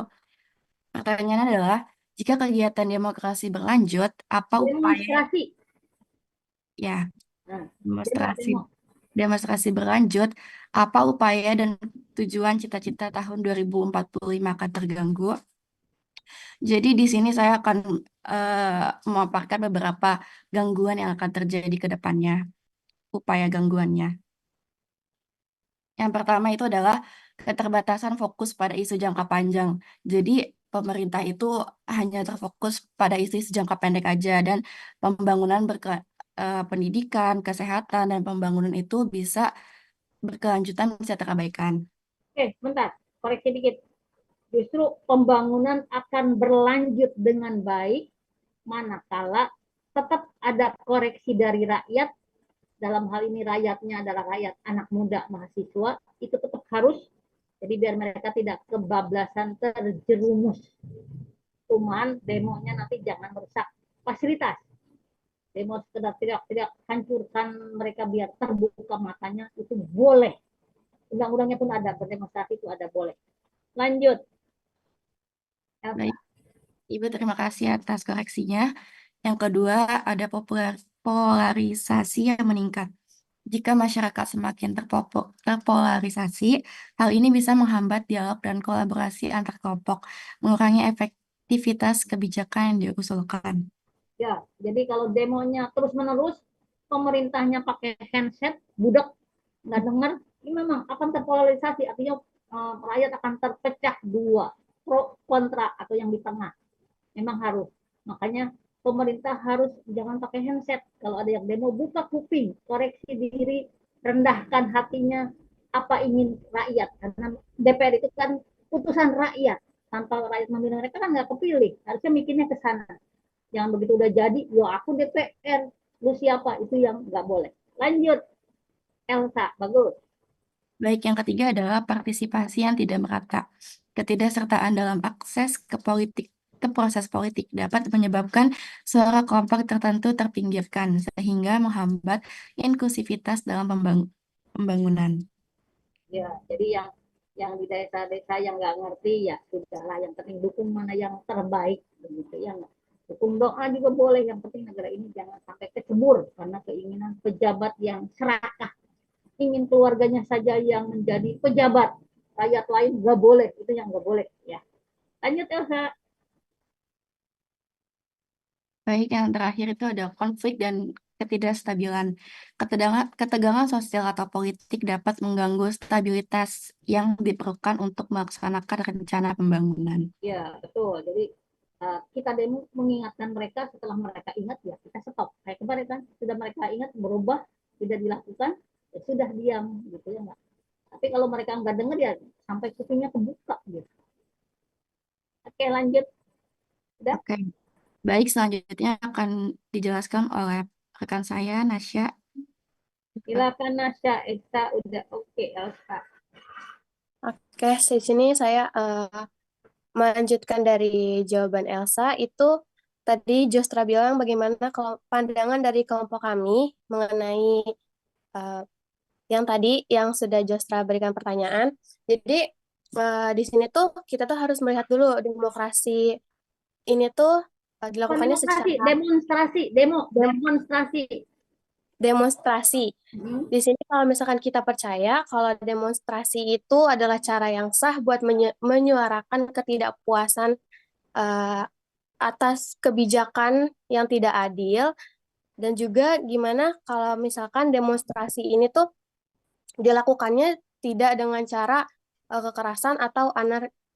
Pertanyaannya adalah, jika kegiatan demokrasi berlanjut, apa upaya Demonstrasi. ya Nah, demonstrasi demo. demonstrasi berlanjut, apa upaya dan tujuan cita-cita tahun 2045 akan terganggu? Jadi di sini saya akan memaparkan beberapa gangguan yang akan terjadi ke depannya, upaya gangguannya. Yang pertama itu adalah keterbatasan fokus pada isu jangka panjang. Jadi pemerintah itu hanya terfokus pada isu-isu jangka pendek aja, dan pembangunan pendidikan, kesehatan, dan pembangunan itu bisa berkelanjutan, bisa terabaikan. Oke, bentar. Koreksi dikit. Justru pembangunan akan berlanjut dengan baik manakala tetap ada koreksi dari rakyat. Dalam hal ini rakyatnya adalah rakyat anak muda mahasiswa, itu tetap harus, jadi biar mereka tidak kebablasan terjerumus. Cuman demonya nanti jangan merusak fasilitas. Demo sekedar tidak hancurkan mereka biar terbuka matanya, itu boleh. Undang-undangnya pun ada, berdemonstrasi itu ada, boleh. Lanjut. Elsa. Baik, Ibu, terima kasih atas koreksinya. Yang kedua, ada polarisasi yang meningkat. Jika masyarakat semakin terpolarisasi, hal ini bisa menghambat dialog dan kolaborasi antar kelompok, mengurangi efektivitas kebijakan yang diusulkan. Ya, jadi kalau demonya terus-menerus, pemerintahnya pakai handset, budak, nggak dengar, ini memang akan terpolarisasi, artinya rakyat akan terpecah dua, pro kontra atau yang di tengah. Memang harus. Makanya pemerintah harus jangan pakai handset. Kalau ada yang demo, buka kuping, koreksi diri, rendahkan hatinya, apa ingin rakyat. Karena DPR itu kan putusan rakyat. Tanpa rakyat memilih mereka kan nggak kepilih. Harusnya mikirnya ke sana. Jangan begitu udah jadi, yo aku DPR, lu siapa? Itu yang nggak boleh. Lanjut, Elsa, bagus. Baik, yang ketiga adalah partisipasi yang tidak merata. Ketidaksertaan dalam akses ke proses politik dapat menyebabkan suara kelompok tertentu terpinggirkan, sehingga menghambat inklusivitas dalam pembangunan. Ya, jadi yang di desa-desa yang nggak ngerti ya sudahlah, yang penting dukung mana yang terbaik begitu ya. Dukung doa juga boleh, yang penting negara ini jangan sampai kecebur karena keinginan pejabat yang serakah, ingin keluarganya saja yang menjadi pejabat, rakyat lain nggak boleh, itu yang nggak boleh ya. Lanjut Elsa. Baik, yang terakhir itu ada konflik dan ketidakstabilan. Ketegangan sosial atau politik dapat mengganggu stabilitas yang diperlukan untuk melaksanakan rencana pembangunan. Ya, betul. Jadi kita demo mengingatkan mereka, setelah mereka ingat ya kita stop. Kayak kemarin kan, sudah mereka ingat berubah, tidak dilakukan, ya sudah diam gitu ya enggak. Tapi kalau mereka nggak dengar ya sampai kupingnya kebuka gitu. Oke, lanjut. Udah? Oke. Baik, selanjutnya akan dijelaskan oleh rekan saya, Nasya. Silakan Nasya, Elsa udah oke, Elsa. Oke, di sini saya melanjutkan dari jawaban Elsa. Itu tadi Jostra bilang bagaimana kalau pandangan dari kelompok kami mengenai yang tadi yang sudah Jostra berikan pertanyaan. Jadi di sini tuh kita tuh harus melihat dulu demokrasi ini tuh dilakukannya Demonstrasi, secara demonstrasi. demonstrasi. Di sini kalau misalkan kita percaya kalau demonstrasi itu adalah cara yang sah buat menyuarakan ketidakpuasan atas kebijakan yang tidak adil, dan juga gimana kalau misalkan demonstrasi ini tuh dilakukannya tidak dengan cara kekerasan atau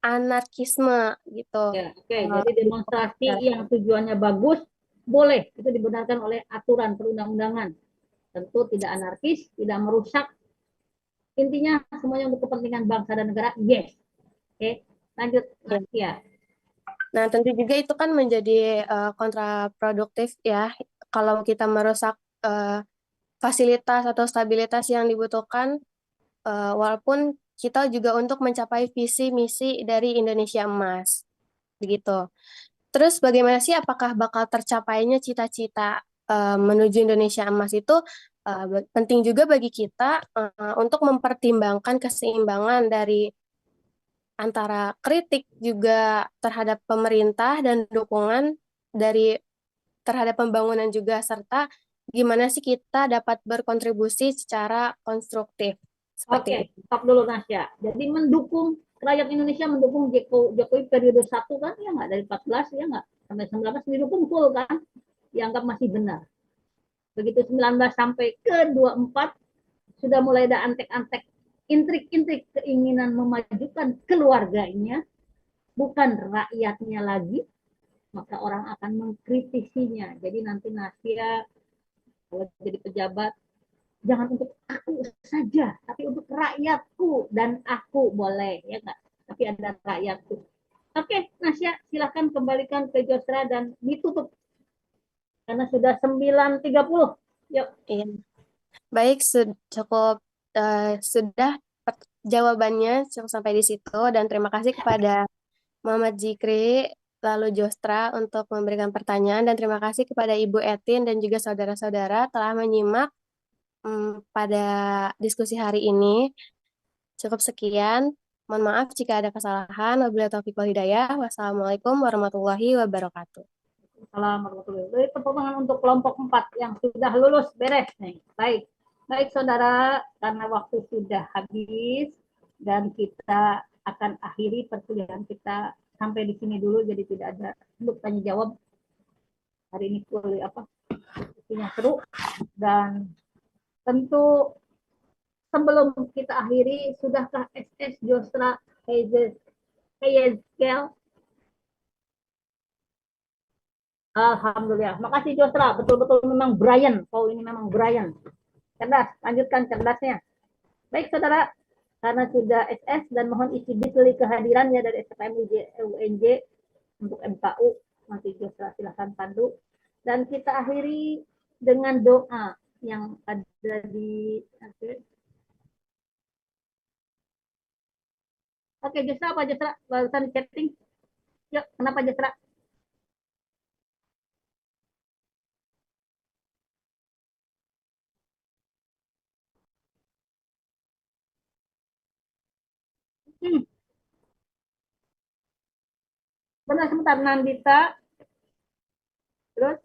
anarkisme gitu. Ya, oke. Jadi demonstrasi yang tujuannya bagus boleh, itu dibenarkan oleh aturan perundang-undangan. Tentu tidak anarkis, tidak merusak. Intinya semuanya untuk kepentingan bangsa dan negara. Yes. Oke, lanjut ya. Nah, tentu juga itu kan menjadi kontraproduktif ya kalau kita merusak fasilitas atau stabilitas yang dibutuhkan, walaupun kita juga untuk mencapai visi misi dari Indonesia Emas, begitu. Terus bagaimana sih apakah bakal tercapainya cita-cita menuju Indonesia Emas itu penting juga bagi kita untuk mempertimbangkan keseimbangan dari antara kritik juga terhadap pemerintah dan dukungan dari terhadap pembangunan juga, serta gimana sih kita dapat berkontribusi secara konstruktif. Seperti Oke, itu. stop dulu Nasya. Jadi mendukung rakyat Indonesia mendukung Jokowi periode 1 kan ya nggak, dari 14 ya nggak, sampai 19 didukung full kan, dianggap masih benar. Begitu 19 sampai ke 24 sudah mulai ada antek-antek intrik-intrik keinginan memajukan keluarganya, bukan rakyatnya lagi, maka orang akan mengkritisinya. Jadi nanti Nasya kalau jadi pejabat, jangan untuk aku saja, tapi untuk rakyatku dan aku boleh, ya nggak? Tapi ada rakyatku. Oke, Nasya, silahkan kembalikan ke Josra dan ditutup. Karena sudah 9.30. Yuk. Iya. Baik, cukup sudah jawabannya cukup sampai di situ, dan terima kasih kepada Muhammad Zikri lalu Jostra untuk memberikan pertanyaan, dan terima kasih kepada Ibu Etin dan juga saudara-saudara telah menyimak pada diskusi hari ini. Cukup sekian. Mohon maaf jika ada kesalahan. Wabillahi taufiq wal hidayah. Wassalamualaikum warahmatullahi wabarakatuh. Assalamualaikum. Tepuk tangan untuk kelompok 4 yang sudah lulus, beres nih. Baik. Baik saudara, karena waktu sudah habis dan kita akan akhiri perkuliahan kita sampai di sini dulu, jadi tidak ada untuk tanya jawab. Hari ini kuliah isinya seru, dan tentu sebelum kita akhiri, sudahkah SS Josra Hayeskel? Alhamdulillah. Makasih Josra, betul-betul memang Brian. Kau ini memang Brian. Cerdas, lanjutkan cerdasnya. Baik saudara, karena sudah SS dan mohon isi bitli kehadirannya dari STM UNJ untuk MKU. Nanti Josra silahkan pandu. Dan kita akhiri dengan doa yang ada di... Oke, Josra apa Josra? Barusan chatting. Yuk, kenapa Josra? Benar, sebentar, Nandita. Terus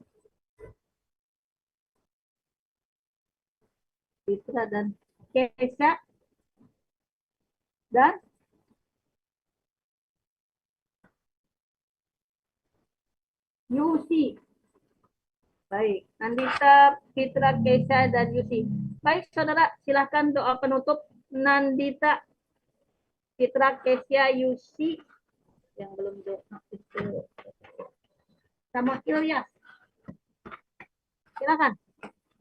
Fitra dan Kesha dan Yusi. Baik, Nandita, Fitra, Kesha, dan Yusi. Baik, saudara, silahkan doa penutup. Nandita, Fitra, Kesha, Yusi, yang belum doa itu, sama Ilyas. Silahkan.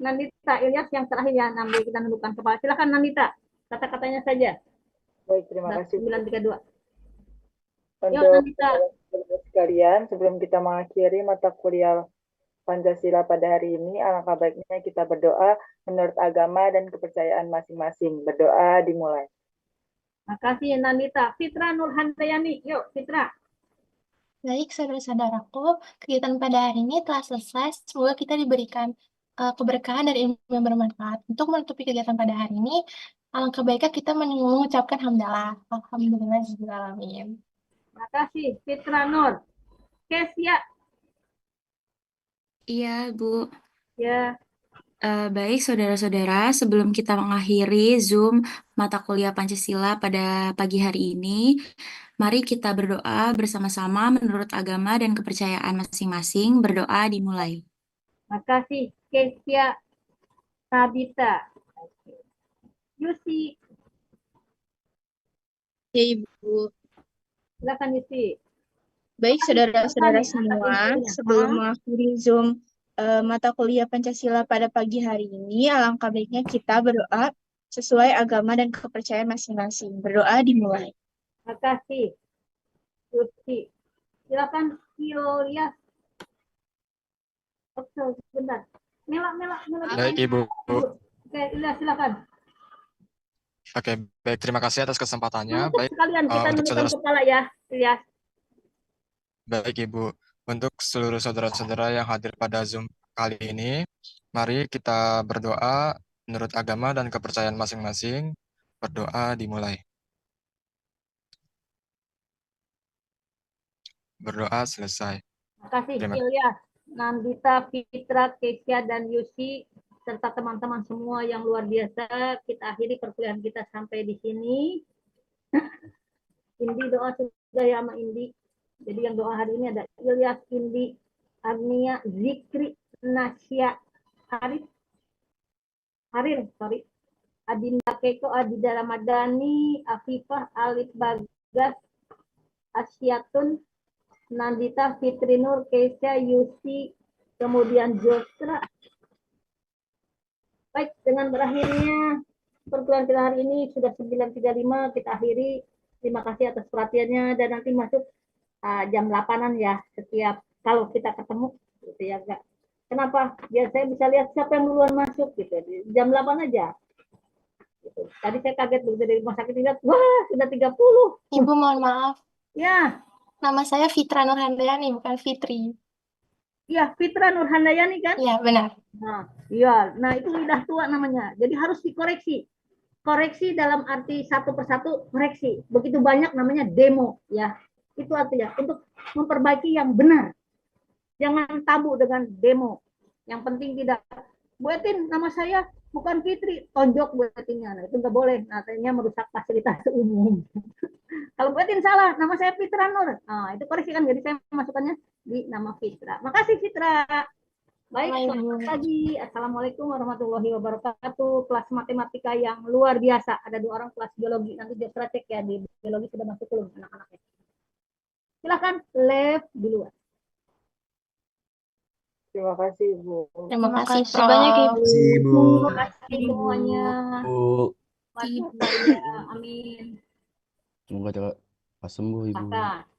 Nandita, Ilyas yang terakhir ya, nanti kita nundukkan kepala. Silahkan Nandita, kata-katanya saja. Baik, terima kasih. 932. Untuk teman-teman sekalian, sebelum kita mengakhiri mata kuliah Pancasila pada hari ini, alangkah baiknya kita berdoa menurut agama dan kepercayaan masing-masing. Berdoa dimulai. Makasih Nandita. Fitra Nurhandayani, yuk Fitra. Baik, saudara-saudaraku, kegiatan pada hari ini telah selesai. Semoga kita diberikan keberkahan dari ilmu yang bermanfaat. Untuk menutupi kegiatan pada hari ini, alangkah baiknya kita mengucapkan hamdalah. Alhamdulillahirrahmanirrahim. Makasih Fitra Nur. Kesia. Iya, Bu. Ya. Baik, saudara-saudara, sebelum kita mengakhiri Zoom mata kuliah Pancasila pada pagi hari ini, mari kita berdoa bersama-sama menurut agama dan kepercayaan masing-masing. Berdoa dimulai. Makasih Kesia Sabita. Yusi. Ya, Ibu. Silakan Yusi. Baik, saudara-saudara semua, sebelum mengakhiri Zoom mata kuliah Pancasila pada pagi hari ini, alangkah baiknya kita berdoa sesuai agama dan kepercayaan masing-masing. Berdoa dimulai. Makasih Yusi. Silakan Ilyas. Oke, sebentar. Mela. Baik, Ibu. Oke, Ilyas silakan. Oke, baik. Terima kasih atas kesempatannya. Baik, sekalian kita untuk nundukkan kepala ya, Ilyas. Baik, Ibu. Untuk seluruh saudara-saudara yang hadir pada Zoom kali ini, mari kita berdoa menurut agama dan kepercayaan masing-masing. Berdoa dimulai. Berdoa selesai. Makasih Terima Ilyas, Nandita, Fitra, Kesia, dan Yusi, serta teman-teman semua yang luar biasa. Kita akhiri perkuliahan kita sampai di sini. Indi doa sudah ya sama Indi. Jadi yang doa hari ini ada Ilyas, Indi, Agnia, Zikri, Nasya, Harir, Adinda Keko, Adida Ramadhani, Afifah, Alif Bagas, Asyatun, Nandita, Fitri Nur, Keisha, Yusi, kemudian Josra. Baik, dengan berakhirnya perkuliahan kita hari ini sudah 9.35, kita akhiri. Terima kasih atas perhatiannya dan nanti masuk jam 8-an ya setiap kalau kita ketemu gitu ya, enggak. Kenapa? Biar saya bisa lihat siapa yang duluan masuk gitu. Jam 8 aja. Gitu. Tadi saya kaget begitu dari rumah sakit lihat, wah sudah 30. Ibu mohon maaf. Ya. Nama saya Fitra Nurhandayani, bukan Fitri. Iya, Fitra Nurhandayani kan? Iya, benar. Nah, iya. Nah, itu lidah tua namanya. Jadi harus dikoreksi. Koreksi dalam arti satu persatu koreksi. Begitu banyak namanya demo ya. Itu artinya untuk memperbaiki yang benar. Jangan tabu dengan demo. Yang penting tidak, Bu Etin, nama saya bukan Fitri, tonjok Bu Etinnya. Nah, itu nggak boleh. Nantinya merusak fasilitas umum. Kalau Bu Etin salah, nama saya Fitra Nur. Nah, itu koreksi kan. Jadi saya masukkannya di nama Fitra. Makasih Fitra. Baik, selamat pagi. Assalamualaikum warahmatullahi wabarakatuh. Kelas matematika yang luar biasa. Ada 2 orang kelas biologi. Nanti Josra cek ya, di biologi sudah masuk belum anak-anaknya. Silakan, left duluan. Terima kasih, Ibu. Terima kasih banyak Prof. Ibu. Terima kasih semuanya. Bu, Amin. semoga cepat sembuh Ibu. Kakak.